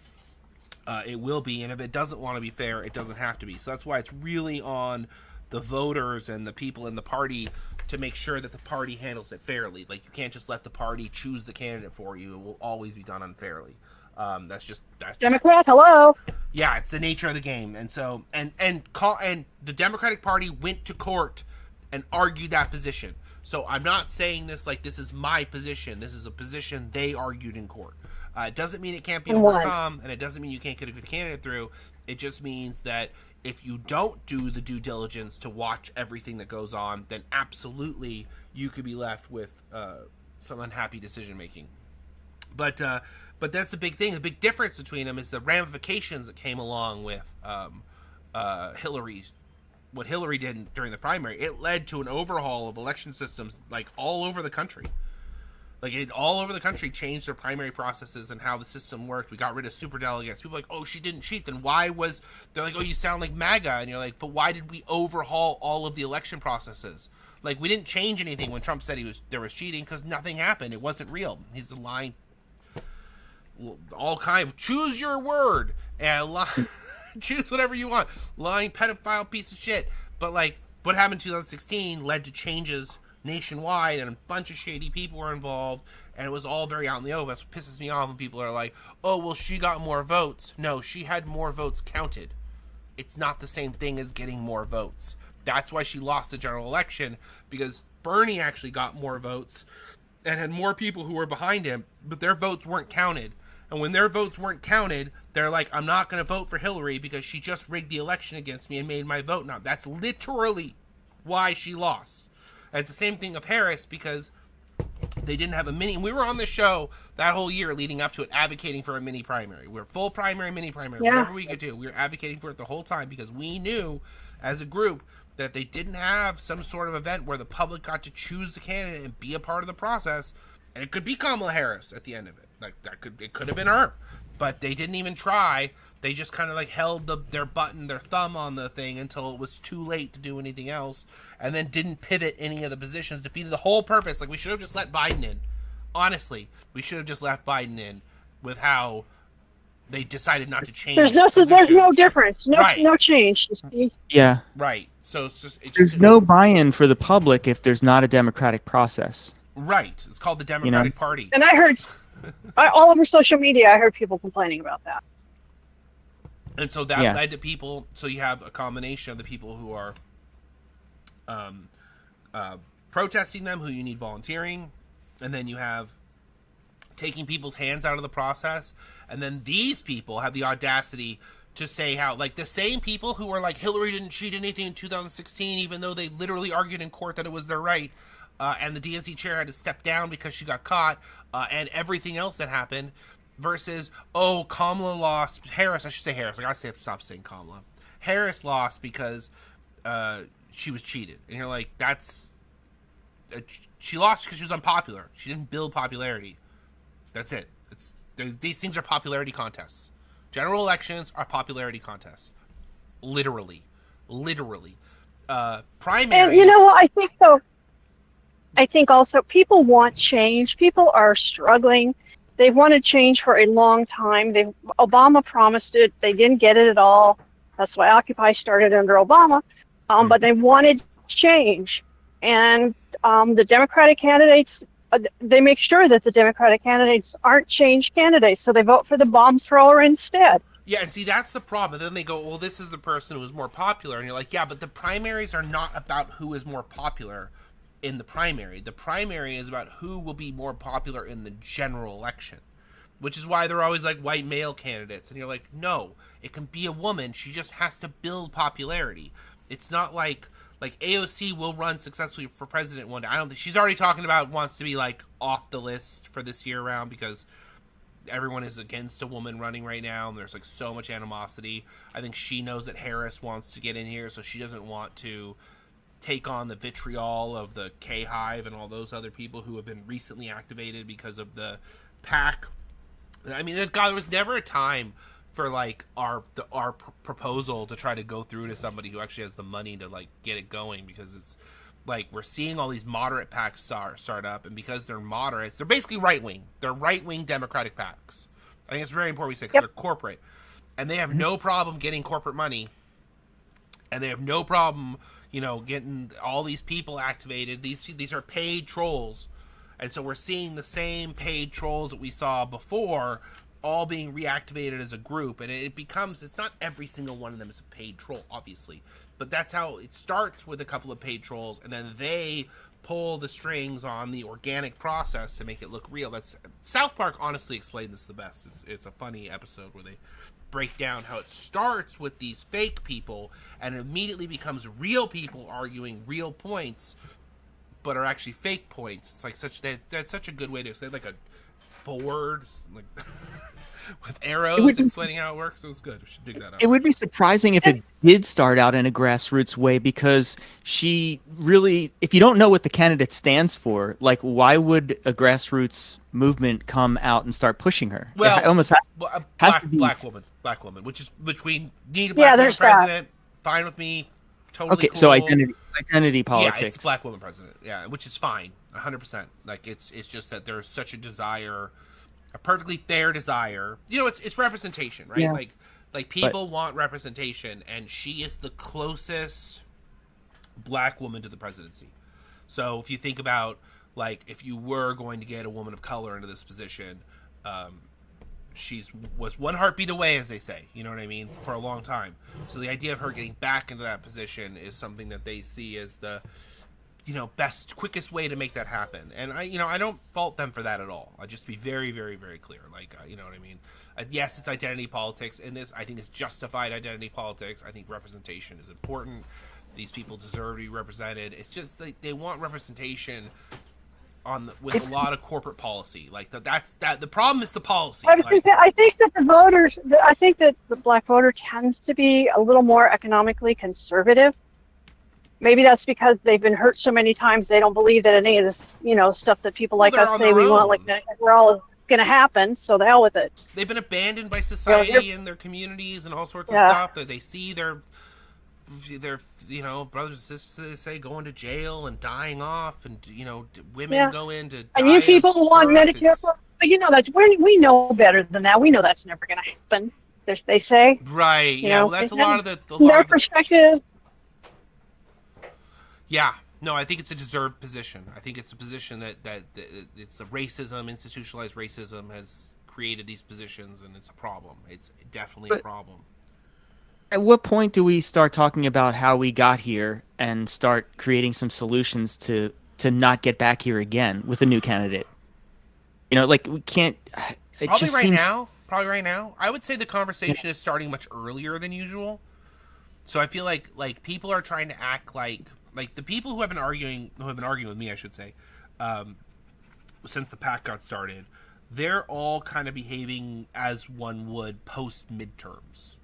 it will be, and if it doesn't want to be fair, it doesn't have to be. So that's why it's really on the voters and the people in the party to make sure that the party handles it fairly. Like, you can't just let the party choose the candidate for you. It will always be done unfairly. That's just Democrat. Hello. Yeah, it's the nature of the game. And so and the Democratic Party went to court and argued that position. So I'm not saying this like this is my position. This is a position they argued in court. It doesn't mean it can't be overcome, and it doesn't mean you can't get a good candidate through. It just means that if you don't do the due diligence to watch everything that goes on, then absolutely you could be left with some unhappy decision making. But that's the big thing. The big difference between them is the ramifications that came along with what Hillary did during the primary. It led to an overhaul of election systems like all over the country. Like, all over the country changed their primary processes and how the system worked. We got rid of superdelegates. People are like, oh, she didn't cheat. Then why was... They're like, oh, you sound like MAGA. And you're like, but why did we overhaul all of the election processes? Like, we didn't change anything when Trump said there was cheating because nothing happened. It wasn't real. He's lying. All kind. Choose your word. And Choose whatever you want. Lying pedophile piece of shit. But like what happened in 2016 led to changes nationwide, and a bunch of shady people were involved, and it was all very out in the open. That's what pisses me off when people are like, oh, well, she got more votes. No, she had more votes counted. It's not the same thing as getting more votes. That's why she lost the general election, because Bernie actually got more votes and had more people who were behind him, but their votes weren't counted. And when their votes weren't counted, they're like, I'm not going to vote for Hillary because she just rigged the election against me and made my vote not. That's literally why she lost. And it's the same thing of Harris, because they didn't have a mini. We were on the show that whole year leading up to it advocating for a mini primary. We were full primary, mini primary, whatever we could do. We were advocating for it the whole time because we knew as a group that if they didn't have some sort of event where the public got to choose the candidate and be a part of the process, and it could be Kamala Harris at the end of it. Like it could have been her, but they didn't even try. They just kind of like held their thumb on the thing until it was too late to do anything else, and then didn't pivot any of the positions, defeated the whole purpose. Like, we should have just let Biden in. Honestly, we should have just left Biden in with how they decided not to change. There's no difference. No change. Yeah. Right. So there's no buy-in for the public if there's not a democratic process. Right. It's called the Democratic Party. And I heard all over social media, I heard people complaining about that. And so that led to people. So you have a combination of the people who are protesting them, who you need volunteering, and then you have taking people's hands out of the process. And then these people have the audacity to say how, like, the same people who were like, Hillary didn't cheat anything in 2016, even though they literally argued in court that it was their right, and the DNC chair had to step down because she got caught, and everything else that happened, versus, oh, Kamala lost. Harris, I should say Harris. I gotta stop saying Kamala. Harris lost because she was cheated. And you're like, she lost because she was unpopular. She didn't build popularity. That's it. These things are popularity contests. General elections are popularity contests. Literally. Primaries. And you know what? I think so. I think also people want change. People are struggling. They've wanted change for a long time. Obama promised it. They didn't get it at all. That's why Occupy started under Obama. But they wanted change. And the Democratic candidates, they make sure that the Democratic candidates aren't change candidates, so they vote for the bomb thrower instead. Yeah, and see, that's the problem. Then they go, well, this is the person who is more popular. And you're like, yeah, but the primaries are not about who is more popular in the primary. The primary is about who will be more popular in the general election, which is why they're always like white male candidates. And you're like, no, it can be a woman. She just has to build popularity. It's not like AOC will run successfully for president one day. I don't think she's already talking about wants to be like off the list for this year round because everyone is against a woman running right now, and there's like so much animosity. I think she knows that Harris wants to get in here, so she doesn't want to take on the vitriol of the K-Hive and all those other people who have been recently activated because of the PAC. I mean, there was never a time for like our proposal to try to go through to somebody who actually has the money to like get it going, because it's like we're seeing all these moderate PACs start up, and because they're moderates, they're basically right-wing. They're right-wing Democratic PACs. I think it's very important we say, because they're corporate, and they have no problem getting corporate money, and they have no problem, getting all these people activated. These are paid trolls, and so we're seeing the same paid trolls that we saw before all being reactivated as a group, and it's not every single one of them is a paid troll, obviously, but that's how it starts, with a couple of paid trolls, and then they pull the strings on the organic process to make it look real. That's South Park honestly explained this the best. It's a funny episode where they break down how it starts with these fake people and immediately becomes real people arguing real points, but are actually fake points. It's like that's such a good way to say, like a board, like with arrows explaining how it works. It was good. We should dig that out. It would be surprising if it did start out in a grassroots way, because she really, if you don't know what the candidate stands for, like, why would a grassroots movement come out and start pushing her? Well, it almost has to be black woman, which we need a black woman president. Fine with me. Totally okay, cool. So identity politics. Yeah, it's black woman president. Yeah, which is fine, 100%. Like it's just that there's such a desire, a perfectly fair desire. It's representation, right? Yeah. Like Like, people want representation, and she is the closest black woman to the presidency. So if you think about, like, if you were going to get a woman of color into this position, was one heartbeat away, as they say, you know what I mean, for a long time. So the idea of her getting back into that position is something that they see as the, you know, best, quickest way to make that happen. And I don't fault them for that at all. I'll just be very, very, very clear. Like, you know what I mean? Yes, it's identity politics in this. I think it's justified identity politics. I think representation is important. These people deserve to be represented. It's just they want representation with a lot of corporate policy. Like, that's the problem is the policy. I think that the black voter tends to be a little more economically conservative. Maybe that's because they've been hurt so many times they don't believe that any of this, you know, stuff that people like us say we want, like, that we're all going to happen. So the hell with it. They've been abandoned by society and their communities and all sorts of stuff that they see their you know, brothers and sisters say going to jail and dying off, and, you know, women go into and you people want Medicare, but you know we know better than that. We know that's never going to happen. They say, right? You know, well, that's a lot of their perspective. Yeah, no, I think it's a deserved position. I think it's a position that it's a racism, institutionalized racism has created these positions, and it's a problem. It's definitely a problem. At what point do we start talking about how we got here and start creating some solutions to not get back here again with a new candidate? You know, like, we can't. Probably right now. I would say the conversation is starting much earlier than usual. So I feel like people are trying to act like the people who have been arguing with me, I should say, since the PAC got started, they're all kind of behaving as one would post midterms.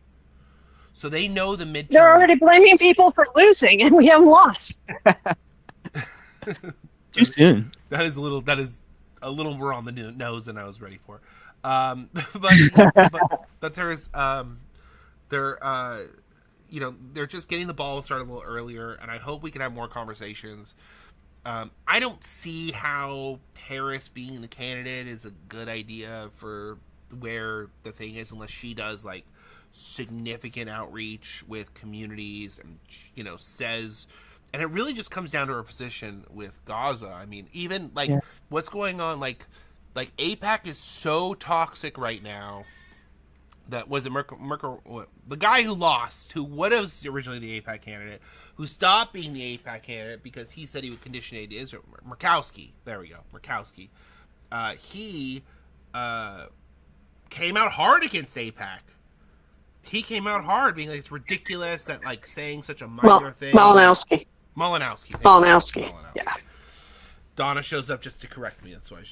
So they know the midterms. They're already blaming people for losing, and we haven't lost. Too soon. That is a little more on the nose than I was ready for. But there's you know, they're just getting the ball started a little earlier, and I hope we can have more conversations. I don't see how Harris being the candidate is a good idea for where the thing is, unless she does, like, significant outreach with communities and, you know, says, and it really just comes down to her position with Gaza. I mean, even what's going on, like AIPAC is so toxic right now. That was the guy who lost, who was originally the AIPAC candidate, who stopped being the AIPAC candidate because he said he would condition aid to Israel. Murkowski, there we go, Murkowski. He came out hard against AIPAC. He came out hard, being like, it's ridiculous that, like, saying such a minor thing. Malinowski. Yeah. Donna shows up just to correct me. That's why.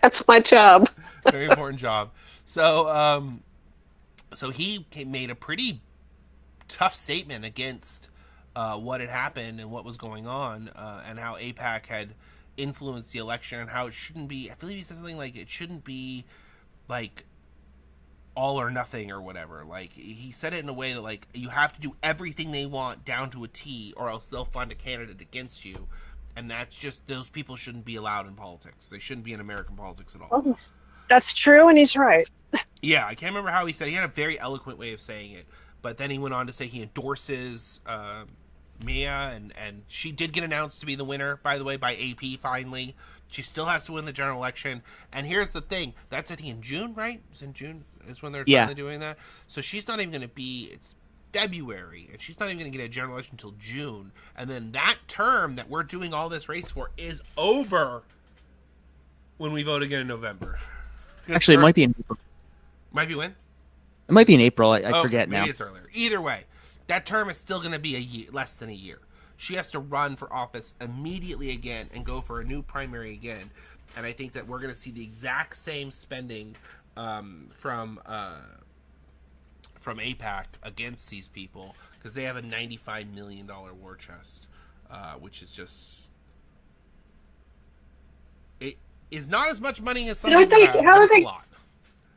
That's my job. Very important job. So, so he made a pretty tough statement against what had happened and what was going on, and how AIPAC had influenced the election, and how it shouldn't be. I believe he said something like it shouldn't be, like, all or nothing or whatever. Like, he said it in a way that, like, you have to do everything they want down to a T, or else they'll find a candidate against you. And that's just, those people shouldn't be allowed in politics. They shouldn't be in American politics at all. Oh, that's true, and he's right. Yeah, I can't remember how he said it. He had a very eloquent way of saying it. But then he went on to say he endorses Mia, and she did get announced to be the winner, by the way, by AP finally. She still has to win the general election. And here's the thing. That's, I think, in June, right? It's in June is when they're finally doing that. So she's not even going to be... It's February, and she's not even going to get a general election until June. And then that term that we're doing all this race for is over when we vote again in November. Actually, it might be in April. Might be when? It might be in April. I forget now. Maybe it's earlier. Either way, that term is still going to be less than a year. She has to run for office immediately again and go for a new primary again. And I think that we're going to see the exact same spending from AIPAC against these people, because they have a $95 million war chest, which is just... It is not as much money as some people have, but it's a lot.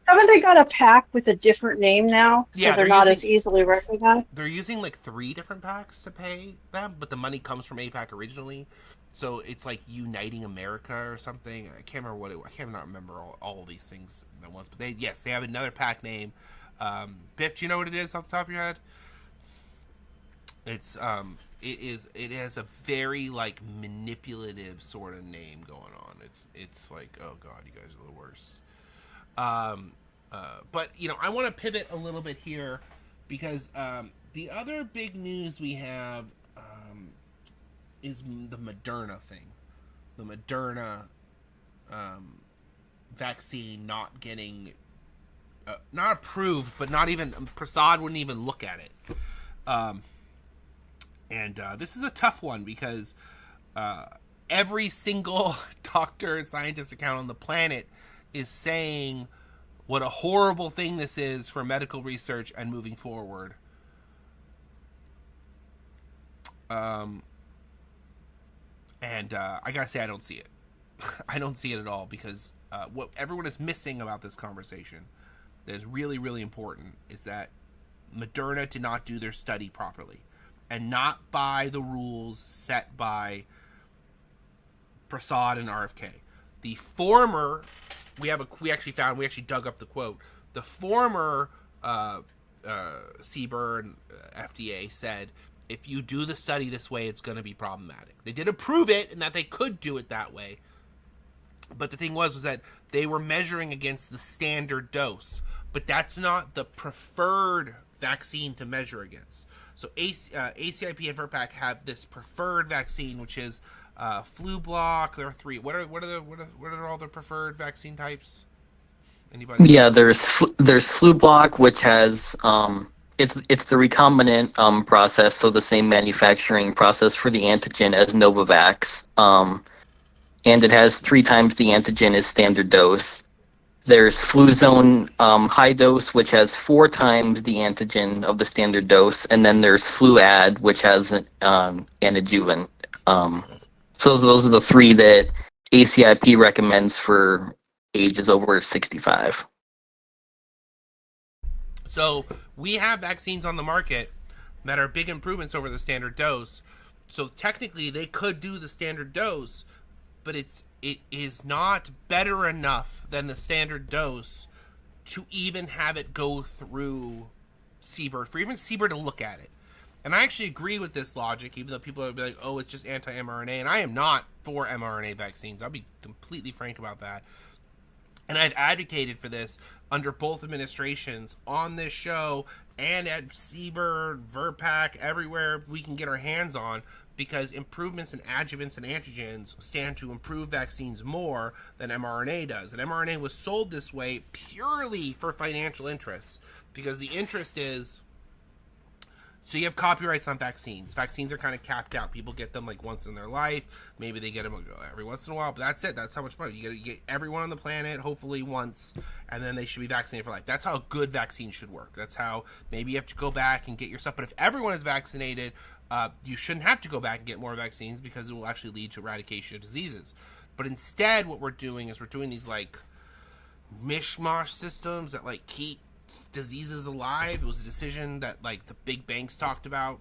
Haven't they got a PAC with a different name now? So they're not as easily recognized? They're using like 3 different PACs to pay them, but the money comes from AIPAC originally. So it's like Uniting America or something. I can't remember I cannot remember all of these things at once. But they have another PAC name. Biff, do you know what it is off the top of your head? It has a very like manipulative sort of name going on. It's like, oh god, you guys are the worst. But I want to pivot a little bit here because the other big news we have is the Moderna thing. The Moderna vaccine not getting not approved, but not even Prasad wouldn't even look at it. And this is a tough one because every single doctor and scientist account on the planet is saying what a horrible thing this is for medical research and moving forward. And I gotta say, I don't see it. I don't see it at all because what everyone is missing about this conversation that is really, really important is that Moderna did not do their study properly and not by the rules set by Prasad and RFK. The former, we actually dug up the quote. The former CBER and FDA said, if you do the study this way, it's going to be problematic. They did approve it and that they could do it that way. But the thing was that they were measuring against the standard dose. But that's not the preferred vaccine to measure against. So ACIP and VRBPAC have this preferred vaccine, which is Flublok. There are three. What are all the preferred vaccine types? Anybody? Yeah, there's Flublok, which has it's the recombinant process, so the same manufacturing process for the antigen as Novavax, and it has 3 times the antigen as standard dose. There's Fluzone high dose, which has 4 times the antigen of the standard dose, and then there's Fluad, which has an adjuvant. So those are the 3 that ACIP recommends for ages over 65. So we have vaccines on the market that are big improvements over the standard dose. So technically they could do the standard dose, but it is not better enough than the standard dose to even have it go through CBER, for even CBER to look at it. And I actually agree with this logic, even though people are like, oh, it's just anti-mRNA. And I am not for mRNA vaccines. I'll be completely frank about that. And I've advocated for this under both administrations on this show and at CBER, VRBPAC, everywhere we can get our hands on, because improvements in adjuvants and antigens stand to improve vaccines more than mRNA does. And mRNA was sold this way purely for financial interests, because the interest is, so you have copyrights on vaccines. Vaccines are kind of capped out. People get them like once in their life. Maybe they get them every once in a while, but that's it. That's how much money. You get everyone on the planet, hopefully once, and then they should be vaccinated for life. That's how a good vaccine should work. That's how maybe you have to go back and get your stuff. But if everyone is vaccinated, you shouldn't have to go back and get more vaccines, because it will actually lead to eradication of diseases. But instead, what we're doing is we're doing these like mishmash systems that like keep diseases alive. It was a decision that like the big banks talked about,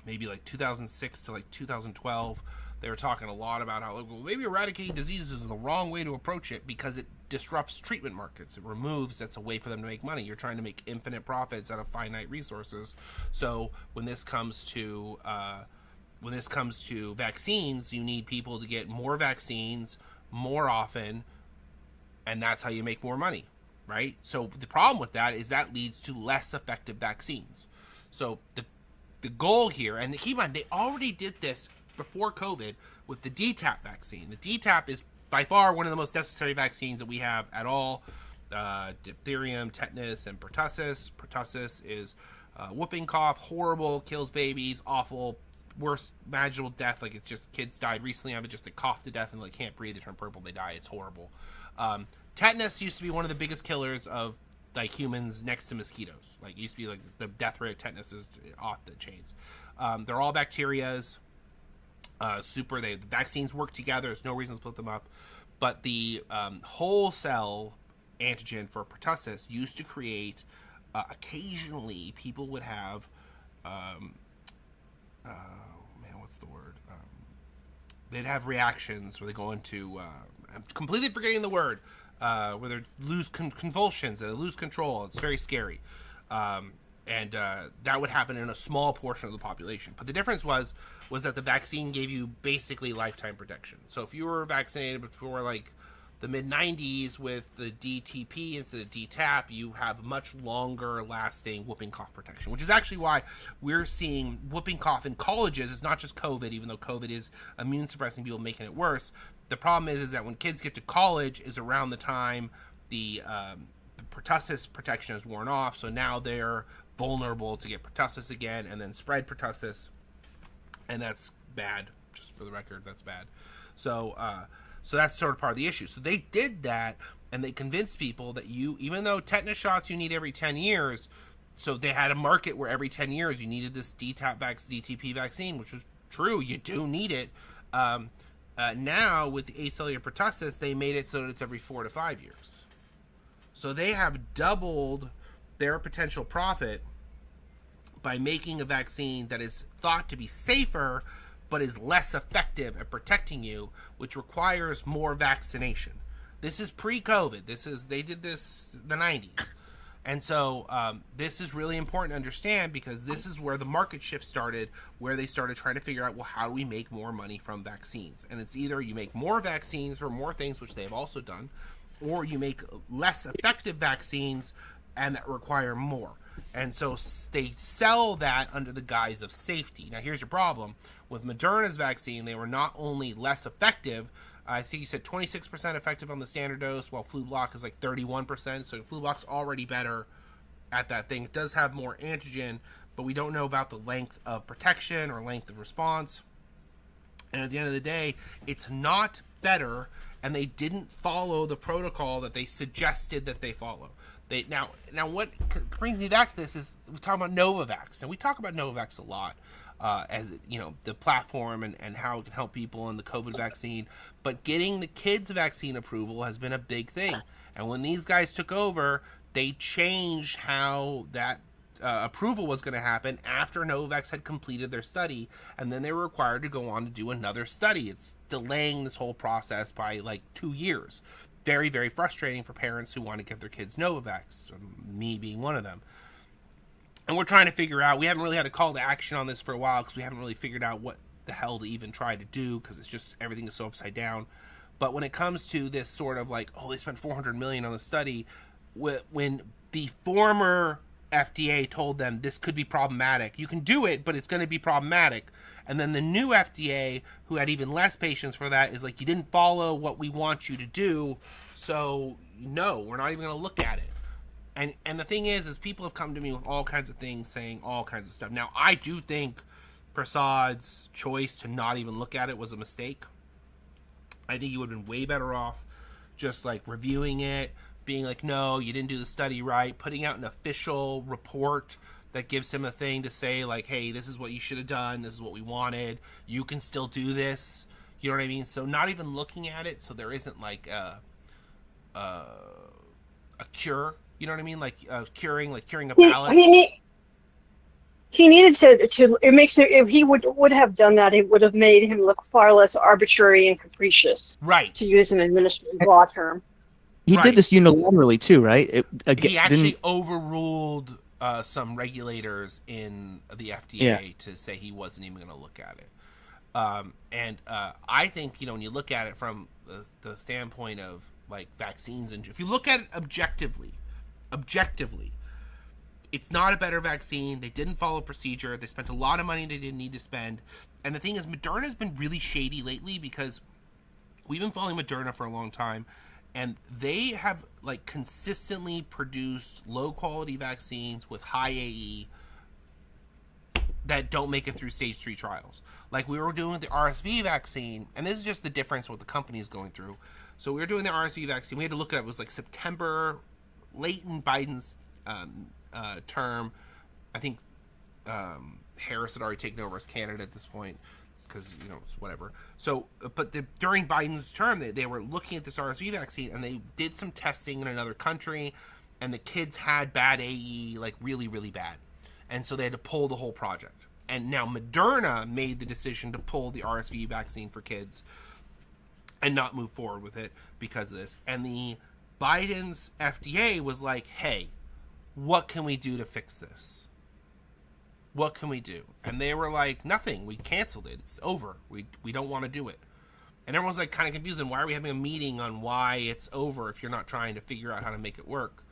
maybe like 2006 to like 2012. They were talking a lot about how, well, maybe eradicating diseases is the wrong way to approach it because it disrupts treatment markets. It removes, that's a way for them to make money. You're trying to make infinite profits out of finite resources. So when this comes to vaccines, you need people to get more vaccines more often, and that's how you make more money. Right? So the problem with that is that leads to less effective vaccines. So the goal here, and keep in mind, they already did this before COVID with the DTaP vaccine. The DTaP is by far one of the most necessary vaccines that we have at all. Diphtheria, tetanus, and pertussis. Pertussis is whooping cough, horrible, kills babies, awful, worst imaginable death. Like, it's just, kids died recently of it, just they cough to death and like can't breathe, they turn purple, they die. It's horrible. Tetanus used to be one of the biggest killers of like humans next to mosquitoes. Like, it used to be like the death rate of tetanus is off the chains. They're all bacterias. The vaccines work together. There's no reason to split them up. But the whole cell antigen for pertussis used to create, occasionally people would have, what's the word? They'd have reactions where they go into, I'm completely forgetting the word. where they lose convulsions, they lose control. It's very scary. And that would happen in a small portion of the population. But the difference was that the vaccine gave you basically lifetime protection. So if you were vaccinated before like the mid-90s with the DTP instead of DTaP, you have much longer lasting whooping cough protection, which is actually why we're seeing whooping cough in colleges. It's not just COVID, even though COVID is immune suppressing people, making it worse. The problem is that when kids get to college is around the time the pertussis protection is worn off, so now they're vulnerable to get pertussis again and then spread pertussis, and that's bad. Just for the record, that's bad. So that's sort of part of the issue. So they did that, and they convinced people that even though tetanus shots you need every 10 years, so they had a market where every 10 years you needed this DTP vaccine, which was true. You do need it. Now with the acellular pertussis, they made it so that it's every 4 to 5 years. So they have doubled their potential profit by making a vaccine that is thought to be safer but is less effective at protecting you, which requires more vaccination. This is pre-COVID. They did this in the 90s. And so this is really important to understand, because this is where the market shift started, where they started trying to figure out, well, how do we make more money from vaccines? And it's either you make more vaccines for more things, which they've also done, or you make less effective vaccines and that require more. And so they sell that under the guise of safety. Now, here's your problem. With Moderna's vaccine, they were not only less effective, I think you said 26% effective on the standard dose, while Flublok is like 31%. So Flublok's already better at that thing. It does have more antigen, but we don't know about the length of protection or length of response. And at the end of the day, it's not better, and they didn't follow the protocol that they suggested that they follow. Now what brings me back to this is we talk about Novavax. Now, we talk about Novavax a lot as, the platform and how it can help people in the COVID vaccine. But getting the kids' vaccine approval has been a big thing. And when these guys took over, they changed how that approval was going to happen after Novavax had completed their study. And then they were required to go on to do another study. It's delaying this whole process by like 2 years. Very, very frustrating for parents who want to get their kids Novavax, me being one of them. And we're trying to figure out, we haven't really had a call to action on this for a while because we haven't really figured out what the hell to even try to do, because it's just, everything is so upside down. But when it comes to this sort of like, oh, they spent $400 million on the study, when the former FDA told them this could be problematic, you can do it, but it's going to be problematic. And then the new FDA, who had even less patience for that, is like, you didn't follow what we want you to do, so no, we're not even going to look at it. And the thing is people have come to me with all kinds of things, saying all kinds of stuff. Now, I do think Prasad's choice to not even look at it was a mistake. I think he would have been way better off just like reviewing it, being like, no, you didn't do the study right, putting out an official report that gives him a thing to say, like, hey, this is what you should have done, this is what we wanted, you can still do this, you know what I mean? So not even looking at it, so there isn't like a cure, you know what I mean? Like curing a palate. He needed to. It makes it. If he would have done that, it would have made him look far less arbitrary and capricious. Right. To use an administrative law term. He did this unilaterally too, right? He actually overruled some regulators in the FDA to say he wasn't even going to look at it. And I think, when you look at it from the standpoint of like vaccines, and if you look at it objectively, it's not a better vaccine. They didn't follow procedure. They spent a lot of money they didn't need to spend. And the thing is, Moderna's been really shady lately, because we've been following Moderna for a long time, and they have like consistently produced low quality vaccines with high AE that don't make it through stage 3 trials. Like we were doing with the RSV vaccine, and this is just the difference what the company is going through. So we were doing the RSV vaccine. We had to look at it was like September, late in Biden's term. I think Harris had already taken over as candidate at this point, because it's whatever. So, but during Biden's term, they were looking at this RSV vaccine, and they did some testing in another country, and the kids had bad AE, like really, really bad, and so they had to pull the whole project. And now Moderna made the decision to pull the RSV vaccine for kids and not move forward with it because of this. And the Biden's FDA was like, hey, what can we do to fix this? What can we do? And they were like, nothing. We canceled it. It's over. We don't want to do it. And everyone's like kind of confused. And why are we having a meeting on why it's over if you're not trying to figure out how to make it work?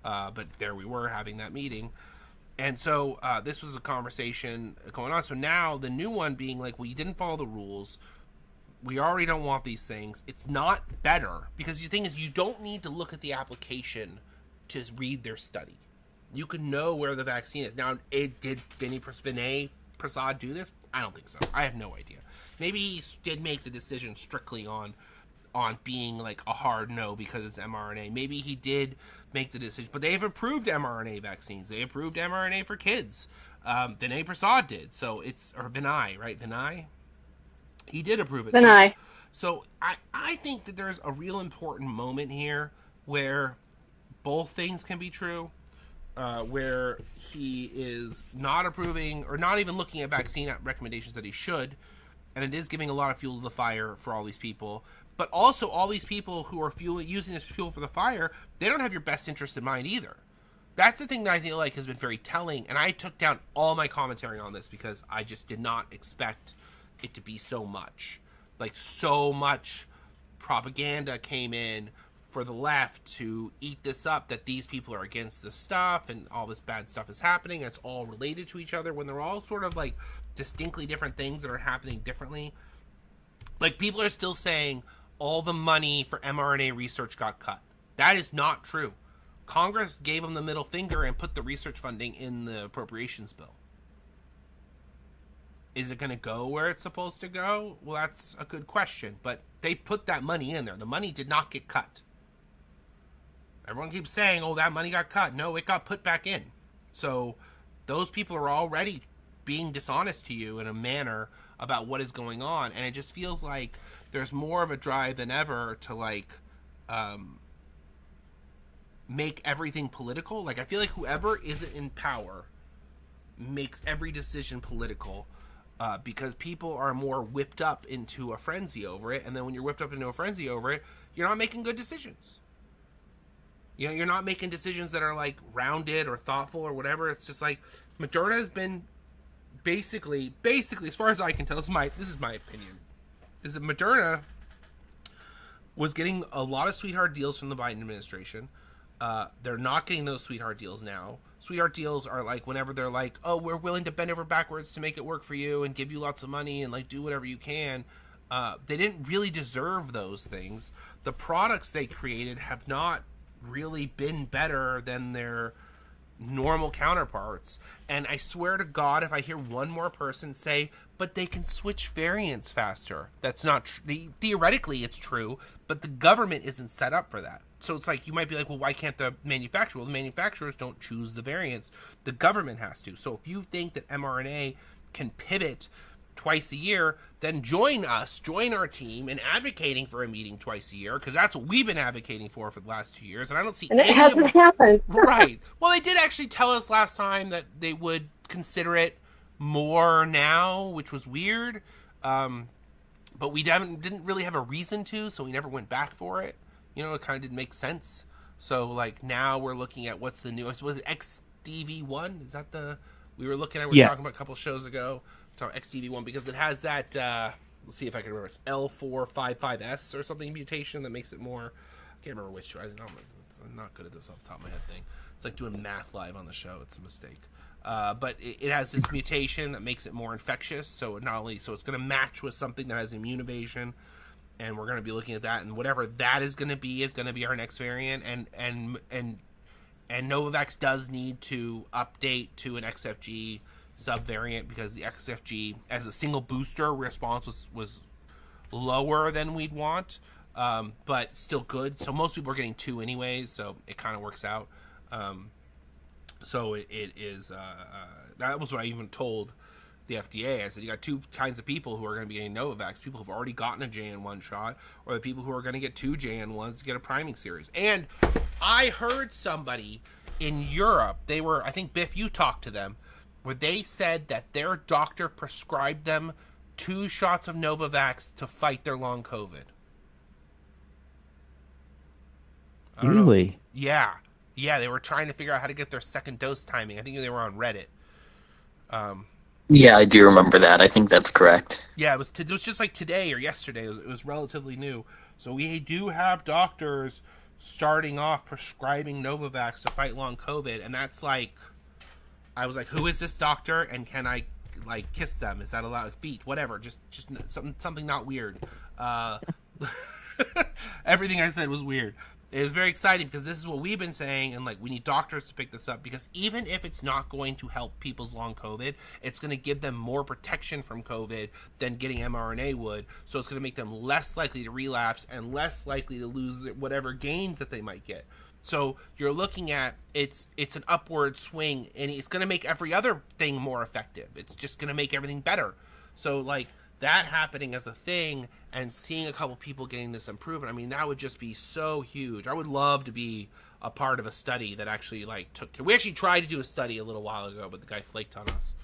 But there we were having that meeting. And so this was a conversation going on. So now the new one being like, well, you didn't follow the rules. We already don't want these things. It's not better. Because the thing is, you don't need to look at the application to read their study. You can know where the vaccine is. Now, did Vinay Prasad do this? I don't think so. I have no idea. Maybe he did make the decision strictly on being like a hard no because it's mRNA. Maybe he did make the decision. But they've approved mRNA vaccines. They approved mRNA for kids. Vinay Prasad did. So it's, or Vinay, right? Vinay? He did approve it. Vinay. So I think that there's a real important moment here where both things can be true. Where he is not approving or not even looking at vaccine recommendations that he should, and it is giving a lot of fuel to the fire for all these people. But also, all these people who are using this fuel for the fire, they don't have your best interest in mind either. That's the thing that I feel like has been very telling, and I took down all my commentary on this because I just did not expect it to be so much. Like, so much propaganda came in for the left to eat this up, that these people are against this stuff and all this bad stuff is happening. It's all related to each other when they're all sort of like distinctly different things that are happening differently. Like, people are still saying all the money for mRNA research got cut. That is not true. Congress gave them the middle finger and put the research funding in the appropriations bill. Is it going to go where it's supposed to go? Well, that's a good question, but they put that money in there. The money did not get cut. Everyone keeps saying, oh, that money got cut. No, it got put back in. So those people are already being dishonest to you in a manner about what is going on. And it just feels like there's more of a drive than ever to, like, make everything political. Like, I feel like whoever isn't in power makes every decision political because people are more whipped up into a frenzy over it. And then when you're whipped up into a frenzy over it, you're not making good decisions. You know, you're not making decisions that are, like, rounded or thoughtful or whatever. It's just like Moderna has been basically, as far as I can tell, this is my opinion, is that Moderna was getting a lot of sweetheart deals from the Biden administration. They're not getting those sweetheart deals now. Sweetheart deals are like whenever they're like, oh, we're willing to bend over backwards to make it work for you and give you lots of money and, like, do whatever you can. They didn't really deserve those things. The products they created have not really been better than their normal counterparts. And I swear to God, if I hear one more person say, but they can switch variants faster, that's not theoretically it's true, but the government isn't set up for that. So it's like, you might be like, well, why can't the manufacturer? Well, the manufacturers don't choose the variants. The government has to. So if you think that mRNA can pivot twice a year, then join our team in advocating for a meeting twice a year, because that's what we've been advocating for the last 2 years, and I don't see and it hasn't happened. Right. Well, they did actually tell us last time that they would consider it more now, which was weird, but we didn't really have a reason to, so we never went back for it. You know, it kind of didn't make sense. So, like, now we're looking at what's the newest. Was it XDV1? Is that the we were looking at? We were talking about a couple shows ago. XDV1 because it has that let's see if I can remember, it's L455S or something mutation that makes it more, I can't remember which. I'm not good at this off the top of my head thing. It's like doing math live on the show. It's a mistake. But it has this mutation that makes it more infectious. So it's going to match with something that has immune evasion, and we're going to be looking at that, and whatever that is going to be our next variant. And Novavax does need to update to an XFG subvariant because the XFG as a single booster response was lower than we'd want, but still good. So most people are getting 2 anyways, so it kind of works out. So it is that was what I even told the FDA. I said, you got 2 kinds of people who are going to be getting Novavax: people who've already gotten a JN1 shot, or the people who are going to get 2 JN1s to get a priming series. And I heard somebody in Europe, I think, Biff, you talked to them, where they said that their doctor prescribed them 2 shots of Novavax to fight their long COVID. I don't know. Really? Yeah, yeah, they were trying to figure out how to get their second dose timing. I think they were on Reddit. Yeah, I do remember that. I think that's correct. Yeah, it was just like today or yesterday. It was relatively new. So we do have doctors starting off prescribing Novavax to fight long COVID, and that's like, I was like, who is this doctor, and can I like kiss them? Is that allowed? Feet, whatever, just something not weird. Everything I said was weird. It was very exciting because this is what we've been saying, and like we need doctors to pick this up, because even if it's not going to help people's long COVID, it's going to give them more protection from COVID than getting mRNA would. So it's going to make them less likely to relapse and less likely to lose whatever gains that they might get. So you're looking at it's an upward swing, and it's going to make every other thing more effective. It's just going to make everything better. So like that happening as a thing and seeing a couple people getting this improvement, I mean, that would just be so huge. I would love to be a part of a study that actually like we actually tried to do a study a little while ago, but the guy flaked on us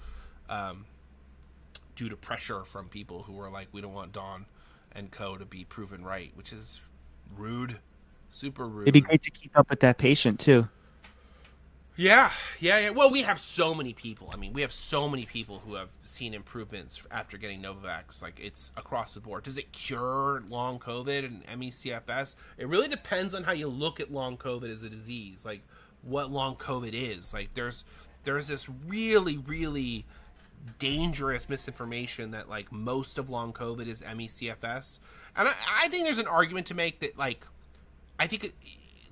due to pressure from people who were like, we don't want Don and co to be proven right, which is rude. Super rude. It'd be great to keep up with that patient too. Yeah. Well, we have so many people. I mean, we have so many people who have seen improvements after getting Novavax. Like, it's across the board. Does it cure long COVID and ME/CFS? It really depends on how you look at long COVID as a disease. Like, what long COVID is. Like, there's this really, really dangerous misinformation that, like, most of long COVID is ME/CFS. And I think there's an argument to make that, like, I think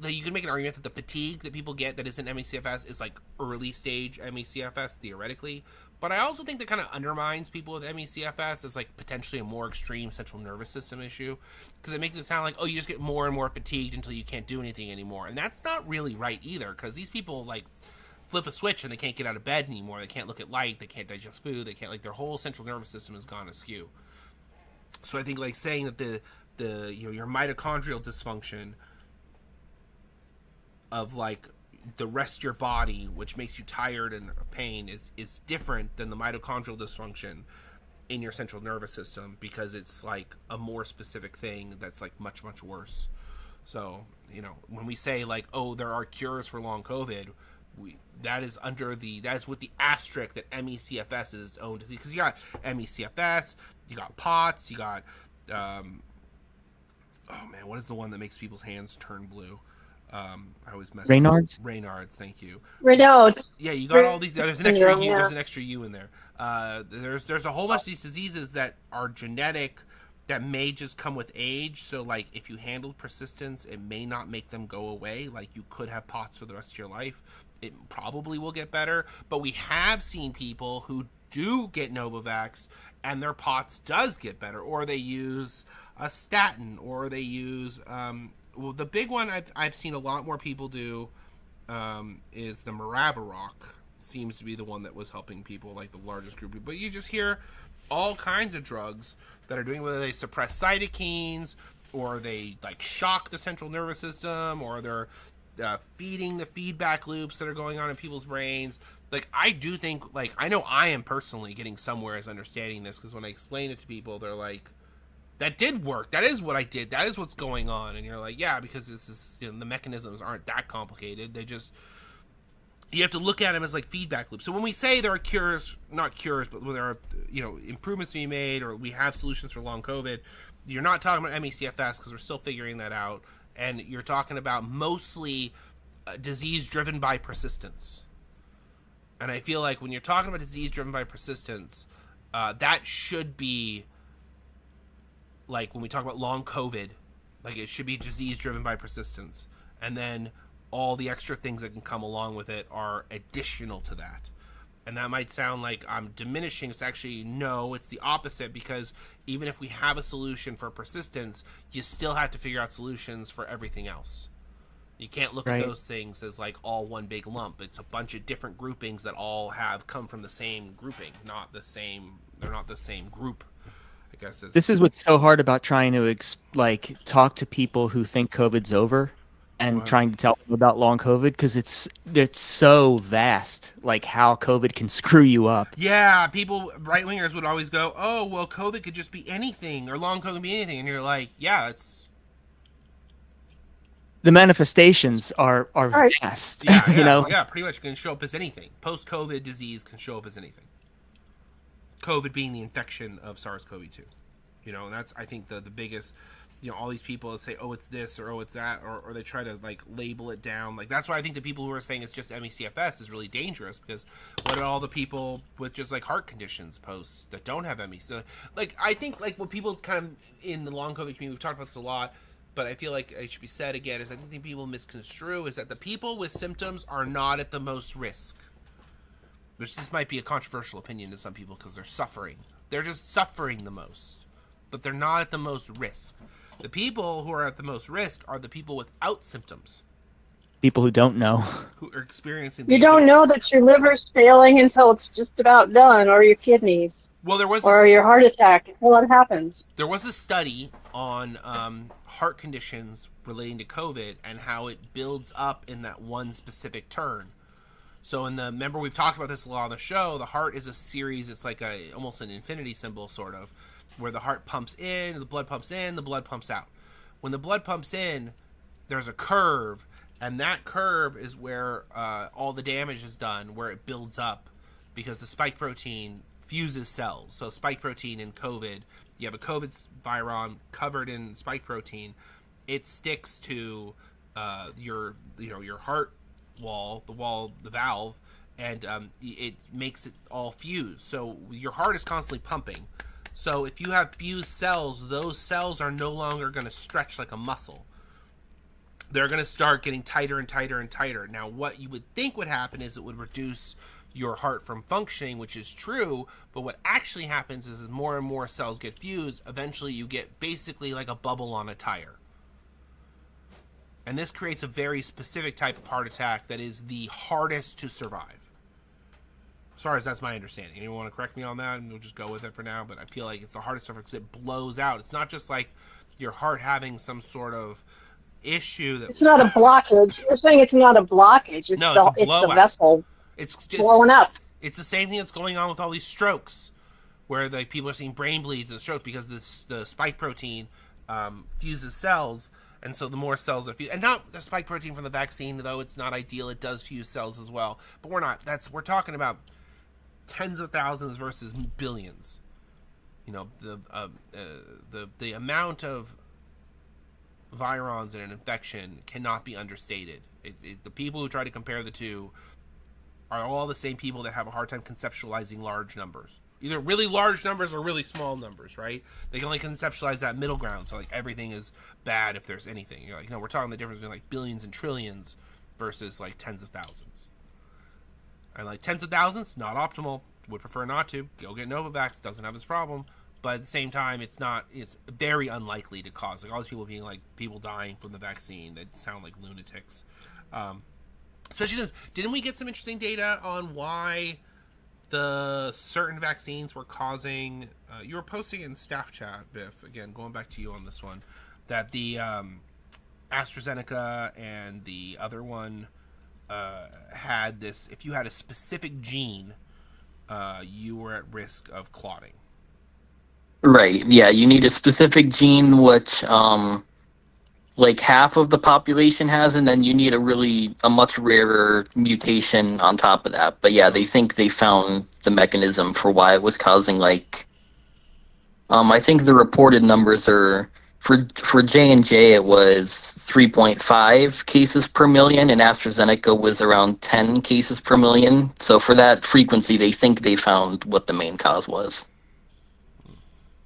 that you can make an argument that the fatigue that people get that isn't ME/CFS is like early stage ME/CFS theoretically, but I also think that kind of undermines people with ME/CFS as like potentially a more extreme central nervous system issue, because it makes it sound like, oh, you just get more and more fatigued until you can't do anything anymore, and that's not really right either, because these people like flip a switch and they can't get out of bed anymore, they can't look at light, they can't digest food, they can't, like, their whole central nervous system has gone askew. So I think like saying that the your mitochondrial dysfunction of like the rest of your body, which makes you tired and pain, is different than the mitochondrial dysfunction in your central nervous system, because it's like a more specific thing that's like much, much worse. So, you know, when we say like, oh, there are cures for long COVID, that is with the asterisk that ME/CFS is its own disease, because you got ME/CFS, you got POTS, you got oh man, what is the one that makes people's hands turn blue? I always mess Raynaud's? Raynaud's, thank you. Raynaud's. Yeah, you got all these. There's an extra U. Yeah. There's an extra U in there. There's a whole bunch of these diseases that are genetic, that may just come with age. So like, if you handle persistence, it may not make them go away. Like, you could have POTS for the rest of your life. It probably will get better, but we have seen people who do get Novavax and their POTS does get better, or they use a statin, or they use well, the big one I've seen a lot more people do is the Maraviroc. Seems to be the one that was helping people, like the largest group. But you just hear all kinds of drugs that are doing, whether they suppress cytokines, or they like shock the central nervous system, or they're feeding the feedback loops that are going on in people's brains. Like, I do think, like, I know I am personally getting somewhere as understanding this, because when I explain it to people, they're like, that did work. That is what I did. That is what's going on. And you're like, yeah, because this is, you know, the mechanisms aren't that complicated. They just, you have to look at them as like feedback loops. So when we say there are cures, not cures, but when there are, you know, improvements to be made, or we have solutions for long COVID, you're not talking about ME/CFS, because we're still figuring that out. And you're talking about mostly disease driven by persistence. And I feel like when you're talking about disease driven by persistence, that should be, like, when we talk about long COVID, like, it should be disease driven by persistence. And then all the extra things that can come along with it are additional to that. And that might sound like I'm diminishing. It's actually, no, it's the opposite, because even if we have a solution for persistence, you still have to figure out solutions for everything else. You can't look at those things as like all one big lump. It's a bunch of different groupings that all have come from the same grouping, not the same. They're not the same group. I guess this is what's so hard about trying to talk to people who think COVID's over, and trying to tell them about long COVID, because it's so vast, like how COVID can screw you up. Yeah, people, right wingers would always go, oh, well, COVID could just be anything, or long COVID can be anything, and you're like, yeah, the manifestations are Right. vast. Yeah, You know, yeah, pretty much can show up as anything. Post-COVID disease can show up as anything. COVID being the infection of SARS-CoV-2. You know, and that's, I think, the biggest, you know, all these people that say, oh, it's this, or oh, it's that, or they try to, like, label it down. Like, that's why I think the people who are saying it's just ME/CFS is really dangerous, because what are all the people with just, like, heart conditions post that don't have ME? So, like, I think, like, what people kind of, in the long COVID community, we've talked about this a lot, but I feel like it should be said again, is I think people misconstrue is that the people with symptoms are not at the most risk. This might be a controversial opinion to some people because they're suffering. They're just suffering the most, but they're not at the most risk. The people who are at the most risk are the people without symptoms, people who don't know. who are experiencing. You don't know that your liver's failing until it's just about done, or your kidneys, Well, or your heart attack until it happens. there was a study on heart conditions relating to COVID and how it builds up in that one specific turn. So remember we've talked about this a lot on the show, the heart is a series, it's like almost an infinity symbol sort of, where the heart pumps in, the blood pumps in, the blood pumps out. When the blood pumps in, there's a curve, and that curve is where all the damage is done, where it builds up, because the spike protein fuses cells. So spike protein in COVID, you have a COVID viron covered in spike protein, it sticks to your heart wall, the valve, and it makes it all fuse. So your heart is constantly pumping. So if you have fused cells, those cells are no longer going to stretch like a muscle. They're going to start getting tighter and tighter and tighter. Now, what you would think would happen is it would reduce your heart from functioning, which is true, but what actually happens is as more and more cells get fused, eventually you get basically like a bubble on a tire. And this creates a very specific type of heart attack that is the hardest to survive. As far as that's my understanding. Anyone want to correct me on that? And we'll just go with it for now. But I feel like it's the hardest to survive because it blows out. It's not just like your heart having some sort of issue that... It's not a blockage. You're saying it's not a blockage. It's, No, it's blowout. the vessel It's just blowing up. It's the same thing that's going on with all these strokes, where like people are seeing brain bleeds and strokes because the spike protein fuses cells, and so the more cells are fused, and not the spike protein from the vaccine, though it's not ideal, it does fuse cells as well. But we're talking about tens of thousands versus billions. You know, the amount of virons in an infection cannot be understated. The people who try to compare the two are all the same people that have a hard time conceptualizing large numbers. Either really large numbers or really small numbers, right? They can only conceptualize that middle ground. So, like, everything is bad if there's anything. You're like, no, we're talking the difference between, like, billions and trillions versus, like, tens of thousands. And, like, tens of thousands, not optimal. Would prefer not to. Go get Novavax. Doesn't have this problem. But at the same time, it's very unlikely to cause, like, all these people being, like, people dying from the vaccine that sound like lunatics. Especially since, didn't we get some interesting data on why the certain vaccines were causing, you were posting in staff chat, Biff, again, going back to you on this one, that the AstraZeneca and the other one had this, if you had a specific gene, you were at risk of clotting. Right. Yeah, you need a specific gene which like half of the population has, and then you need a much rarer mutation on top of that. But yeah, they think they found the mechanism for why it was causing, like, I think the reported numbers are for J&J it was 3.5 cases per million, and AstraZeneca was around 10 cases per million. So for that frequency, they think they found what the main cause was.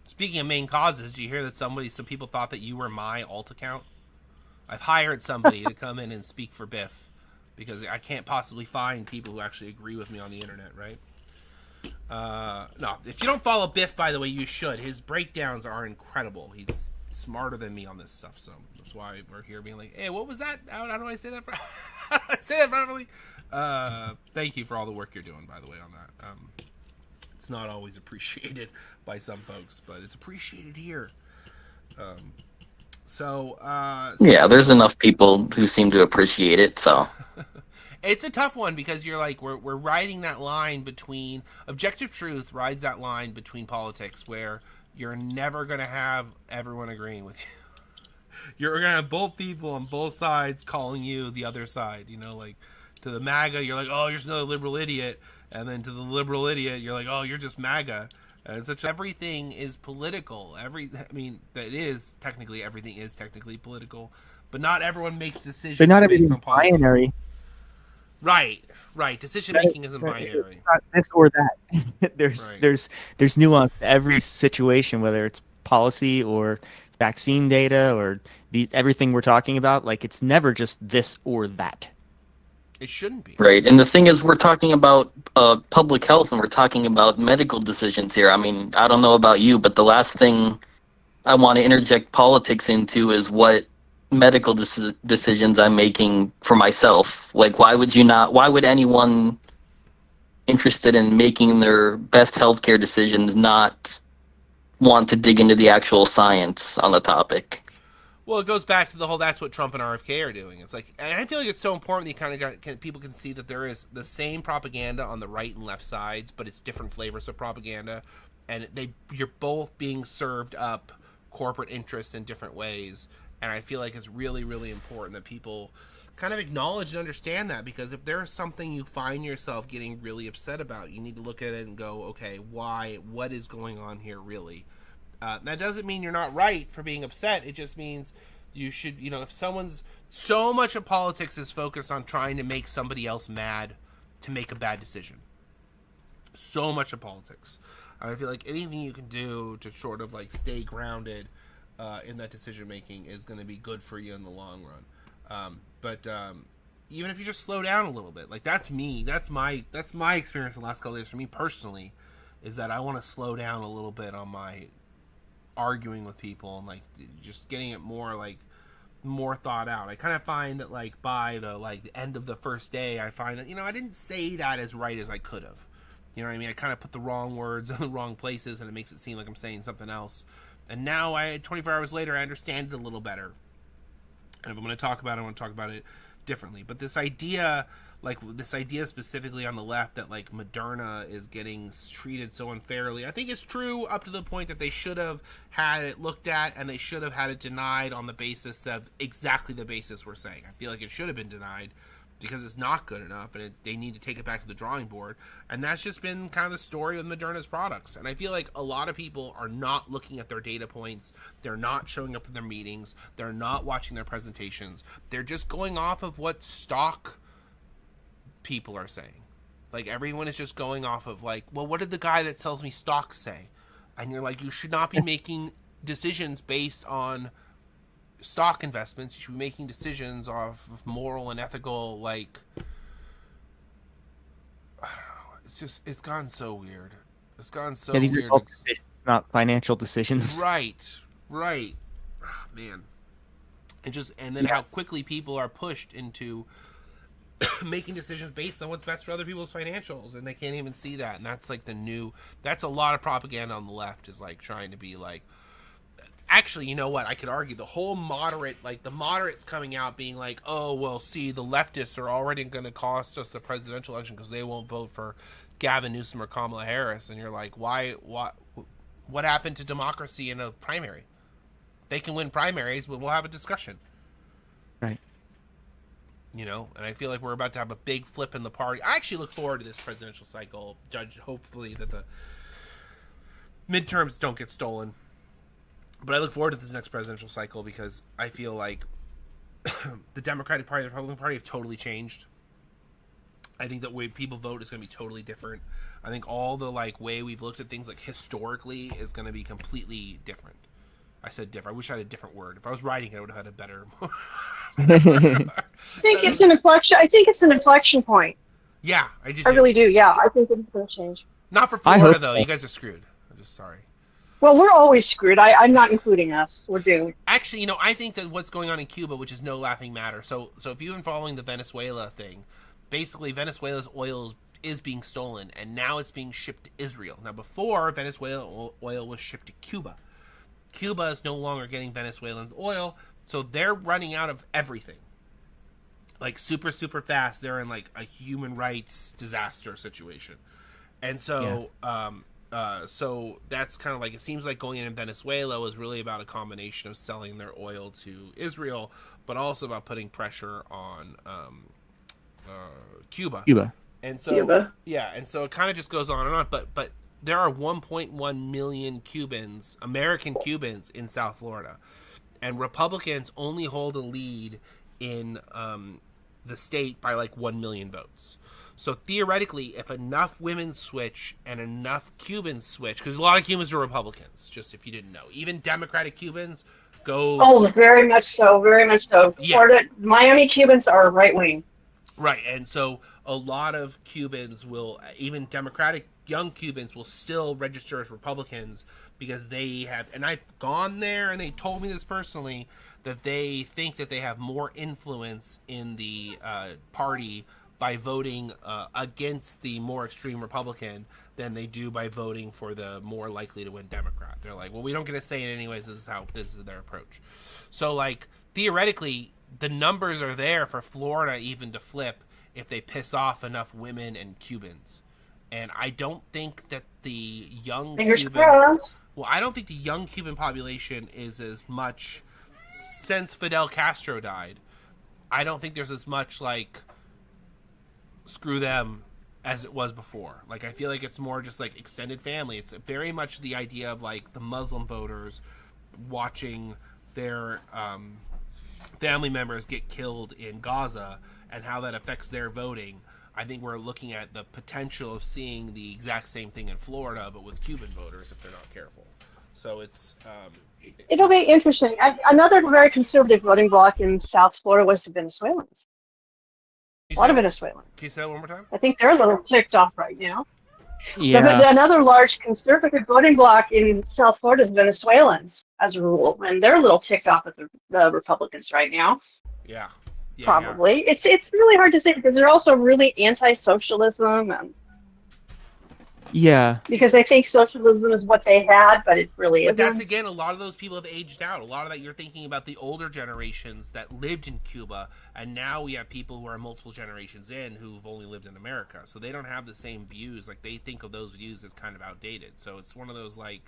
Speaking of main causes, do you hear that some people thought that you were my alt account? I've hired somebody to come in and speak for Biff, because I can't possibly find people who actually agree with me on the internet, right? No, if you don't follow Biff, by the way, you should. His breakdowns are incredible. He's smarter than me on this stuff, so that's why we're here being like, hey, what was that? How do I say that? How do I say that properly? Thank you for all the work you're doing, by the way, on that. It's not always appreciated by some folks, but it's appreciated here. So yeah, there's enough people who seem to appreciate it, so it's a tough one, because you're like, we're riding that line between objective truth, rides that line between politics, where you're never going to have everyone agreeing with you. you're gonna have both people on both sides calling you the other side. You know, like to the MAGA, you're like, oh, you're just another liberal idiot, and then to the liberal idiot, you're like, oh, you're just MAGA. And such everything is political. Everything is technically political, but not everyone makes decisions. But not based everything's on policy. binary. Right. Decision making isn't binary. It's not this or that. There's nuance to every situation, whether it's policy or vaccine data or everything we're talking about. Like, it's never just this or that. It shouldn't be. Right, and the thing is, we're talking about public health, and we're talking about medical decisions here. I mean, I don't know about you, but the last thing I want to interject politics into is what medical decisions I'm making for myself. Like, why would anyone interested in making their best healthcare decisions not want to dig into the actual science on the topic? Well, it goes back to the whole that's what Trump and RFK are doing. It's like, and I feel like it's so important that you kind of people can see that there is the same propaganda on the right and left sides, but it's different flavors of propaganda, and you're both being served up corporate interests in different ways. And I feel like it's really, really important that people kind of acknowledge and understand that, because if there's something you find yourself getting really upset about, you need to look at it and go, okay, why? What is going on here, really? That doesn't mean you're not right for being upset. It just means you should, if someone's, so much of politics is focused on trying to make somebody else mad to make a bad decision. So much of politics. And I feel like anything you can do to sort of like stay grounded in that decision making is going to be good for you in the long run. But even if you just slow down a little bit, like that's me. That's my experience in the last couple of days for me personally, is that I want to slow down a little bit on my arguing with people and like just getting it more thought out. I kind of find that like by the end of the first day, I find that I didn't say that as right as I could have. You know what I mean? I kind of put the wrong words in the wrong places, and it makes it seem like I'm saying something else. And now 24 hours later, I understand it a little better. And if I'm going to talk about it, I want to talk about it differently. But this idea specifically on the left that like Moderna is getting treated so unfairly, I think it's true up to the point that they should have had it looked at and they should have had it denied on the basis of exactly the basis we're saying. I feel like it should have been denied because it's not good enough, and they need to take it back to the drawing board. And that's just been kind of the story with Moderna's products. And I feel like a lot of people are not looking at their data points. They're not showing up at their meetings. They're not watching their presentations. They're just going off of what stock people are saying. Like, everyone is just going off of like, well, what did the guy that sells me stock say? And you're like, you should not be making decisions based on stock investments. You should be making decisions off of moral and ethical, like, I don't know. It's gone so weird. It's gone so these weird. Are all decisions, not financial decisions. Right. Oh, man. And then how quickly people are pushed into making decisions based on what's best for other people's financials, and they can't even see that. And that's like that's a lot of propaganda on the left, is like trying to be like, actually, you know what? I could argue the whole the moderates coming out being like, oh, well, see, the leftists are already going to cost us the presidential election because they won't vote for Gavin Newsom or Kamala Harris. And you're like, why? What happened to democracy in a primary? They can win primaries, but we'll have a discussion. Right. And I feel like we're about to have a big flip in the party. I actually look forward to this presidential cycle. Hopefully that the midterms don't get stolen. But I look forward to this next presidential cycle because I feel like the Democratic Party and the Republican Party have totally changed. I think that way people vote is going to be totally different. I think all the way we've looked at things historically is going to be completely different. I said different. I wish I had a different word. If I was writing it, I would have had a better. I think it's an inflection. I think it's an inflection point. Yeah, I really do. Yeah, I think it's going to change. Not for Florida though. So. You guys are screwed. I'm just sorry. Well, we're always screwed. I'm not including us. We're doomed. Actually, I think that what's going on in Cuba, which is no laughing matter. So if you've been following the Venezuela thing, basically Venezuela's oil is being stolen, and now it's being shipped to Israel. Now, before, Venezuela oil was shipped to Cuba. Cuba is no longer getting Venezuelan oil, so they're running out of everything. Like, super, super fast. They're in, a human rights disaster situation. And so, So that's kind of like, it seems like going in Venezuela was really about a combination of selling their oil to Israel, but also about putting pressure on Cuba. And so Cuba. yeah, and so it kind of just goes on and on. But there are 1.1 million Cubans, American Cubans, in South Florida, and Republicans only hold a lead in the state by like 1 million votes. So theoretically, if enough women switch and enough Cubans switch, because a lot of Cubans are Republicans, just if you didn't know, even Democratic Cubans go. Oh, very much so. Very much so. Yeah. Florida, Miami Cubans are right wing. Right, and so a lot of Cubans will, even Democratic young Cubans will still register as Republicans because they have, and I've gone there and they told me this personally, that they think that they have more influence in the party by voting against the more extreme Republican than they do by voting for the more likely to win Democrat. They're like, well, we don't get to say it anyways. This is their approach. So like theoretically, the numbers are there for Florida even to flip if they piss off enough women and Cubans. And I don't think that the young I don't think the young Cuban population is as much, since Fidel Castro died, I don't think there's as much like screw them as it was before. Like I feel like it's more just like extended family. It's very much the idea of like the Muslim voters watching their family members get killed in Gaza and how that affects their voting. I think we're looking at the potential of seeing the exact same thing in Florida, but with Cuban voters if they're not careful. So it's it'll be interesting. Another very conservative voting bloc in South Florida was the Venezuelans. A lot of Venezuelans. Can you say that one more time? I think they're a little ticked off right now. Yeah. Another large conservative voting bloc in South Florida is Venezuelans, as a rule, and they're a little ticked off at the Republicans right now. Yeah. Probably. Yeah. It's really hard to say because they're also really anti-socialism, and yeah, because they think socialism is what they had, but it really isn't. But that's again, a lot of those people have aged out. A lot of that you're thinking about the older generations that lived in Cuba, and now we have people who are multiple generations in who've only lived in America, so they don't have the same views. Like they think of those views as kind of outdated. So it's one of those like,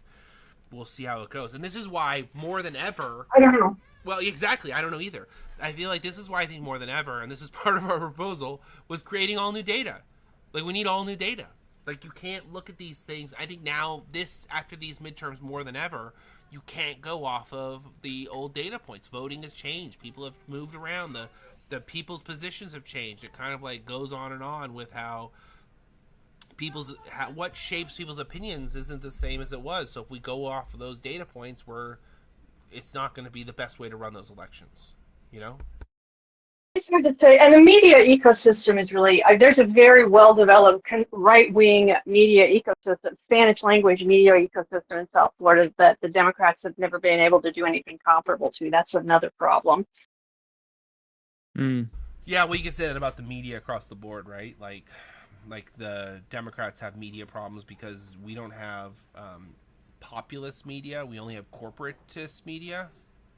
we'll see how it goes. And this is why more than ever. I don't know. Well, exactly. I don't know either. I feel like this is why I think more than ever, and this is part of our proposal, was creating all new data. Like we need all new data. Like you can't look at these things. I think now after these midterms more than ever, you can't go off of the old data points. Voting has changed. People have moved around. The people's positions have changed. It kind of like goes on and on with how what shapes people's opinions isn't the same as it was. So if we go off of those data points, it's not going to be the best way to run those elections, you know? It's hard to say, and the media ecosystem is really, there's a very well-developed right-wing media ecosystem, Spanish language media ecosystem in South Florida that the Democrats have never been able to do anything comparable to. That's another problem. Yeah, well, you can say that about the media across the board, right? Like the Democrats have media problems because we don't have populist media. We only have corporatist media.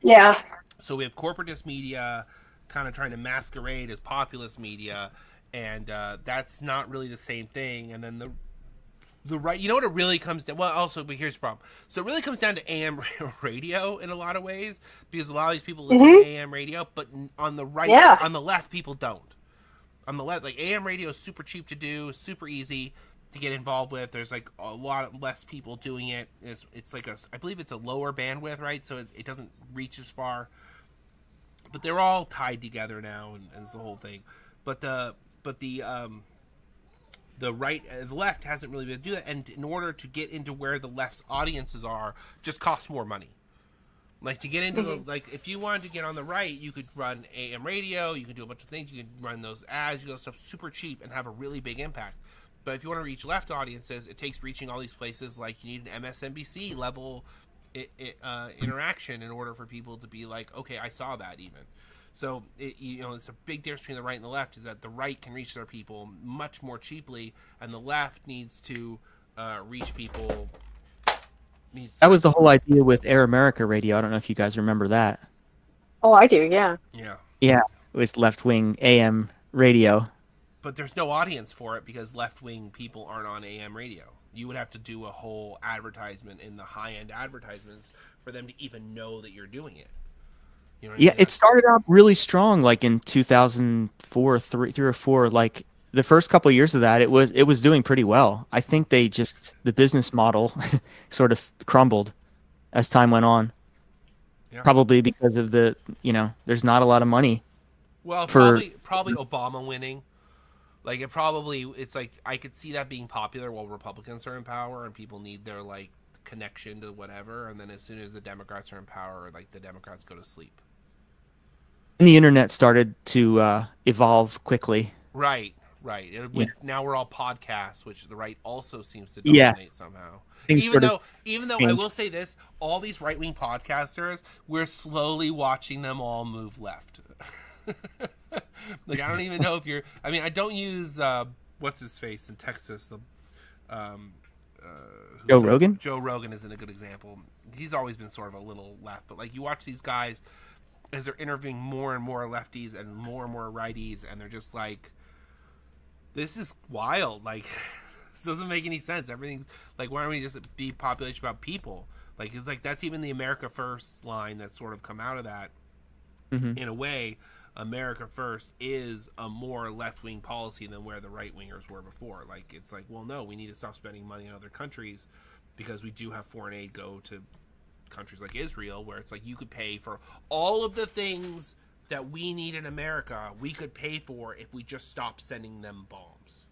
Yeah. So we have corporatist media kind of trying to masquerade as populist media, and that's not really the same thing. And then the right, you know what it really comes down, well, also, but here's the problem. So it really comes down to AM radio in a lot of ways, because a lot of these people listen to AM radio, but on the right, on the left, people don't. On the left, like AM radio is super cheap to do, super easy to get involved with. There's like a lot less people doing it. It's like I believe it's a lower bandwidth, right? So it doesn't reach as far. But they're all tied together now, and it's the whole thing. But the left hasn't really been able to do that, and in order to get into where the left's audiences are, just costs more money. Like to get into like if you wanted to get on the right, you could run AM radio, you could do a bunch of things, you could run those ads, you could do stuff super cheap and have a really big impact. But if you want to reach left audiences, it takes reaching all these places. Like you need an MSNBC level interaction in order for people to be like, okay, I saw that even. So it's a big difference between the right and the left, is that the right can reach their people much more cheaply, and the left needs to reach people. That was the whole idea with Air America Radio. I don't know if you guys remember that. Oh, I do. Yeah. Yeah. Yeah, it was left-wing AM radio. but there's no audience for it because left-wing people aren't on AM radio. You would have to do a whole advertisement in the high-end advertisements for them to even know that you're doing it. You know what I Yeah, mean? it started out really strong, like in 2004, three or four. Like the first couple of years of that, it was doing pretty well. I think the business model sort of crumbled as time went on. Yeah. Probably because of there's not a lot of money. Well, for- probably Obama winning. Like it's like I could see that being popular while Republicans are in power and people need their like connection to whatever, and then as soon as the Democrats are in power, like the Democrats go to sleep. And the internet started to evolve quickly. Right. Now we're all podcasts, which the right also seems to Yes. dominate somehow. Things Even sort of though I changed. will say this, all these right wing podcasters, we're slowly watching them all move left. Like I don't even know if you're. I mean, I don't use what's his face in Texas. Joe Rogan? Joe Rogan isn't a good example. He's always been sort of a little left, but like you watch these guys as they're interviewing more and more lefties and more righties, and they're just like, this is wild. Like, this doesn't make any sense. Everything's like, why don't we just be population about people? Like, it's like that's even the America First line that's sort of come out of that. Mhm. In a way, America First is a more left-wing policy than where the right-wingers were before. Like, it's like, well, no, we need to stop spending money in other countries because we do have foreign aid go to countries like Israel, where it's like you could pay for all of the things that we need in America, we could pay for if we just stop sending them bombs.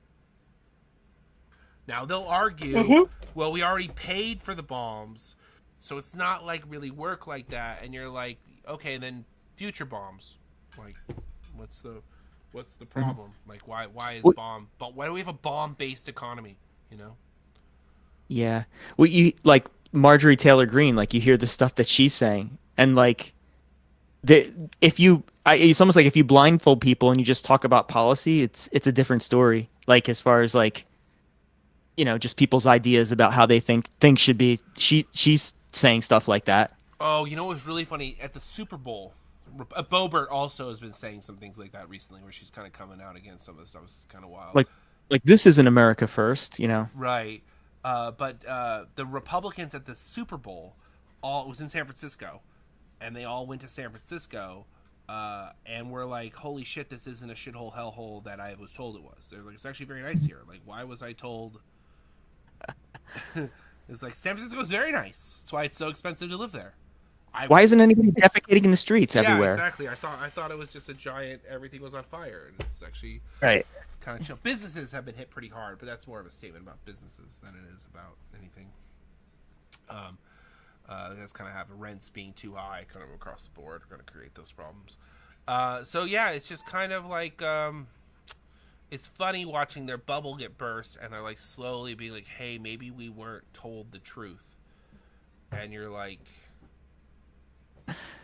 Now, they'll argue, well, we already paid for the bombs, so it's not like really work like that. And you're like, okay, then future bombs. Like, what's the problem? Like, why is bomb? But why do we have a bomb-based economy? You know? Yeah. Well, you like Marjorie Taylor Greene, like you hear the stuff that she's saying, and like it's almost like if you blindfold people and you just talk about policy, it's a different story. Like as far as like, just people's ideas about how they think things should be. She's saying stuff like that. Oh, you know what was really funny at the Super Bowl? Boebert also has been saying some things like that recently, where she's kind of coming out against some of the stuff. It's kind of wild. Like this isn't America first, Right. But the Republicans at the Super Bowl, it was in San Francisco, and they all went to San Francisco, and were like, holy shit, this isn't a shithole hellhole that I was told it was. They're like, it's actually very nice here. Like, why was I told? It's like, San Francisco is very nice. That's why it's so expensive to live there. Why isn't anybody defecating in the streets everywhere? Yeah, exactly. I thought it was just a giant, everything was on fire, and it's actually Right. kind of chill. Businesses have been hit pretty hard, but that's more of a statement about businesses than it is about anything. That's kind of happened. Rents being too high, kind of across the board, are going to create those problems. So yeah, it's just kind of like it's funny watching their bubble get burst, and they're like slowly being like, "Hey, maybe we weren't told the truth," and you're like,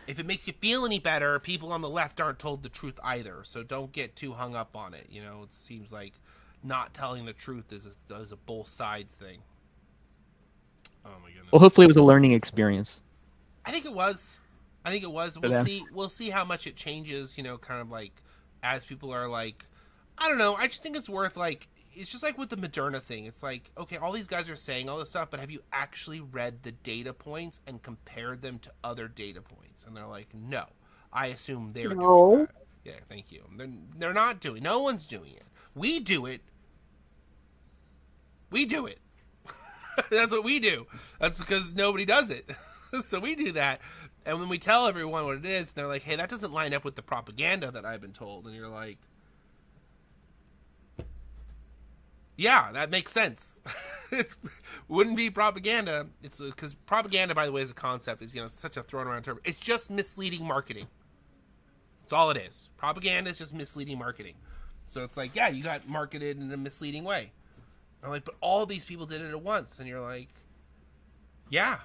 if it makes you feel any better, people on the left aren't told the truth either, so don't get too hung up on it. It seems like not telling the truth is a both sides thing. Oh my goodness. Well, hopefully it was a learning experience. I think it was. We'll see how much it changes, kind of like as people are like, I don't know. I just think it's worth like, it's just like with the Moderna thing. It's like, okay, all these guys are saying all this stuff, but have you actually read the data points and compared them to other data points? And they're like, no. I assume they're doing that. Yeah, thank you. They're not doing. No one's doing it. We do it. We do it. That's what we do. That's because nobody does it. So we do that. And when we tell everyone what it is, they're like, hey, that doesn't line up with the propaganda that I've been told. And you're like, yeah, that makes sense. It wouldn't be propaganda. It's because propaganda, by the way, as a concept is, it's such a thrown around term. It's just misleading marketing. That's all it is. Propaganda is just misleading marketing. So it's like, yeah, you got marketed in a misleading way. I'm like, but all these people did it at once. And you're like, yeah,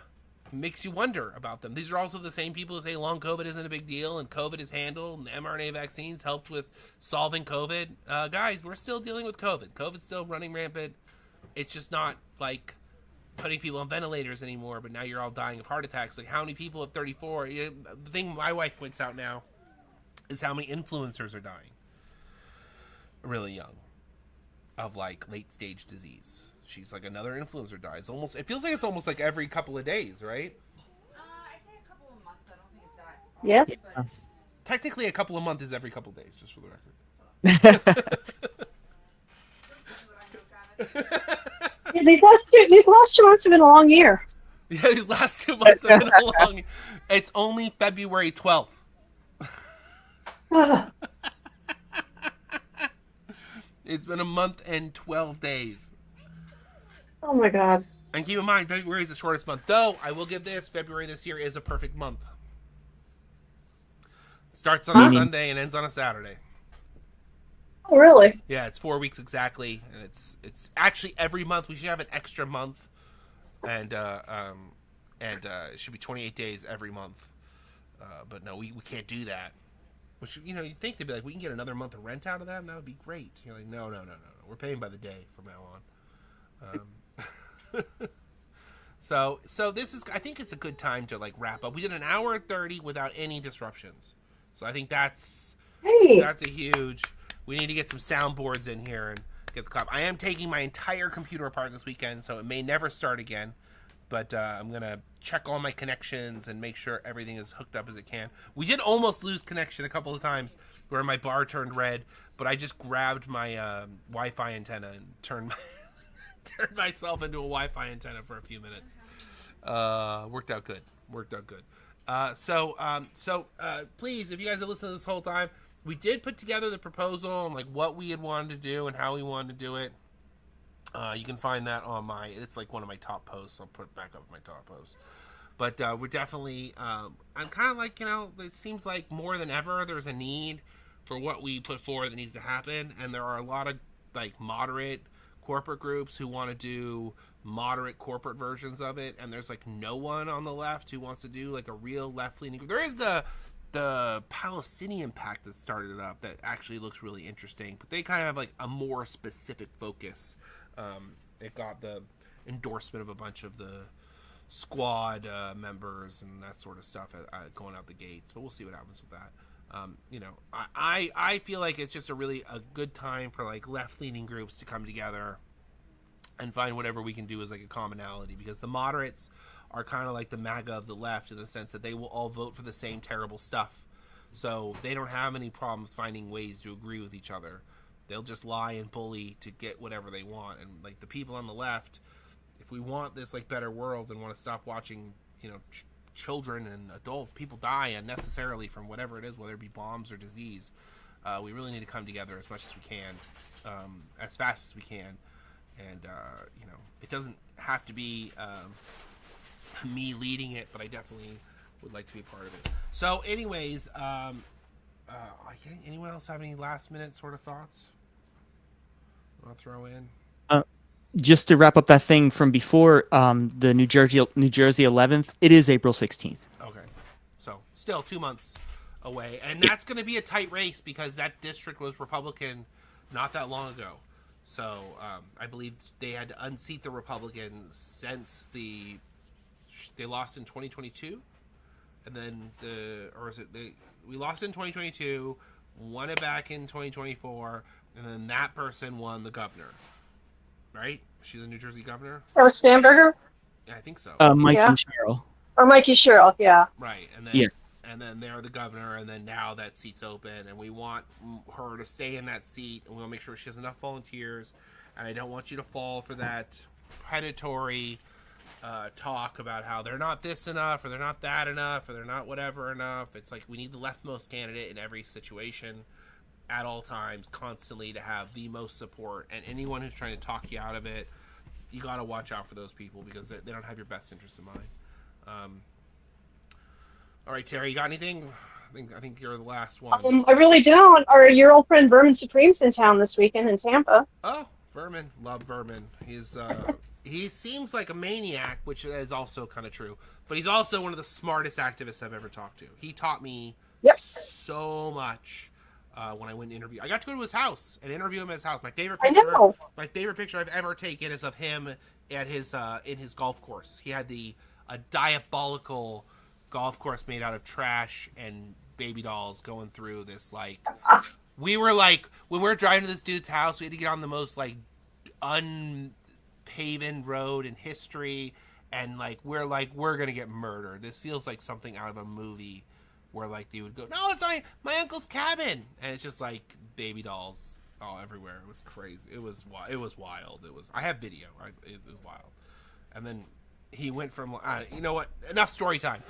it makes you wonder about them. These are also the same people who say long COVID isn't a big deal and COVID is handled and the mRNA vaccines helped with solving COVID. Guys, we're still dealing with COVID. COVID's still running rampant. It's just not like putting people on ventilators anymore, but now you're all dying of heart attacks. Like, how many people at 34? The thing my wife points out now is how many influencers are dying really young. of like late stage disease. She's like another influencer dies. It feels like it's almost like every couple of days, right? I'd say a couple of months. I don't think it's that Yeah. often, but Technically, a couple of months is every couple of days, just for the record. that's what I know, Travis. Yeah, these last 2 months have been a long year. Yeah, these last 2 months have been long. It's only February 12th. Ah, It's been a month and 12 days. oh my God. And keep in mind, February is the shortest month. Though, I will give this, February this year is a perfect month. Starts on a Sunday and ends on a Saturday. Oh, really? Yeah, it's 4 weeks exactly, and it's actually every month. We should have an extra month, and it should be 28 days every month. But no, we can't do that. Which, you think they'd be like, we can get another month of rent out of that, and that would be great. You're like, no. We're paying by the day from now on. So this is, I think it's a good time to like wrap up. We did an hour and 30 without any disruptions. So I think that's a huge. We need to get some soundboards in here and get the clap. I am taking my entire computer apart this weekend, so it may never start again. But I'm going to check all my connections and make sure everything is hooked up as it can. We did almost lose connection a couple of times where my bar turned red, but I just grabbed my Wi-Fi antenna and turned myself into a Wi-Fi antenna for a few minutes. Worked out good. So please, if you guys have listened to this whole time, we did put together the proposal and like what we had wanted to do and how we wanted to do it. You can find that on it's like one of my top posts. I'll put it back up my top post. But we're definitely, I'm kind of like, it seems like more than ever there's a need for what we put forward that needs to happen. And there are a lot of like moderate corporate groups who want to do moderate corporate versions of it. And there's like no one on the left who wants to do like a real left-leaning group. There is the Palestinian Pact that started it up that actually looks really interesting. But they kind of have like a more specific focus. It got the endorsement of a bunch of the squad members and that sort of stuff going out the gates, but we'll see what happens with that. I feel like it's just a good time for like left-leaning groups to come together and find whatever we can do as like a commonality, because the moderates are kind of like the MAGA of the left in the sense that they will all vote for the same terrible stuff, so they don't have any problems finding ways to agree with each other. They'll just lie and bully to get whatever they want. And like the people on the left, if we want this like better world and want to stop watching, children and adults, people die unnecessarily from whatever it is, whether it be bombs or disease, we really need to come together as much as we can, as fast as we can. And, it doesn't have to be me leading it, but I definitely would like to be a part of it. So anyways, anyone else have any last minute sort of thoughts? Want to throw in? Just to wrap up that thing from before, the New Jersey 11th, it is April 16th. Okay, so still 2 months away, and that's going to be a tight race because that district was Republican not that long ago. So I believe they had to unseat the Republicans since they lost in 2022, and then we lost in 2022, won it back in 2024. And then that person won the governor, right? She's the New Jersey governor? That was Stamberger? Yeah, I think so. Mike Yeah. and Cheryl. Or Mikey Sherrill, yeah. Right, and then Yeah. and then they're the governor, and then now that seat's open, and we want her to stay in that seat, and we want to make sure she has enough volunteers, and I don't want you to fall for that predatory talk about how they're not this enough, or they're not that enough, or they're not whatever enough. It's like we need the leftmost candidate in every situation at all times, constantly, to have the most support. And anyone who's trying to talk you out of it, you got to watch out for those people because they don't have your best interest in mind. All right, Terry, you got anything? I think you're the last one. I really don't. Your old friend Vermin Supreme's in town this weekend in Tampa. Oh, Vermin. Love Vermin. He seems like a maniac, which is also kind of true. But he's also one of the smartest activists I've ever talked to. He taught me so much. When I went to interview, I got to go to his house and interview him at his house. My favorite picture I've ever taken is of him at his in his golf course. He had a diabolical golf course made out of trash and baby dolls going through this like We were like, when we were driving to this dude's house, we had to get on the most like unpaven road in history, and we're gonna get murdered. This feels like something out of a movie where like they would go, no, it's my uncle's cabin, and it's just like baby dolls all everywhere. It was crazy. It was wild. I have video. It was wild. And then he went from you know what? Enough story time.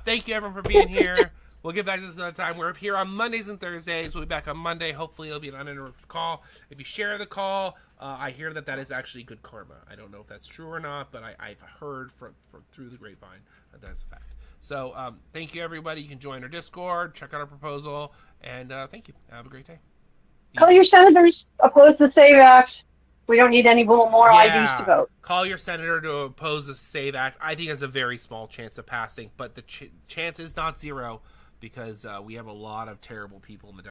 Thank you everyone for being here. We'll get back to this another time. We're here on Mondays and Thursdays. We'll be back on Monday. Hopefully it'll be an uninterrupted call. If you share the call, I hear that is actually good karma. I don't know if that's true or not, but I've heard through the grapevine that is a fact. So thank you, everybody. You can join our Discord, check out our proposal, and thank you. Have a great day. Call your senators, oppose the SAVE Act. We don't need any more IDs to vote. Call your senator to oppose the SAVE Act. I think has a very small chance of passing, but the chance is not zero because we have a lot of terrible people in the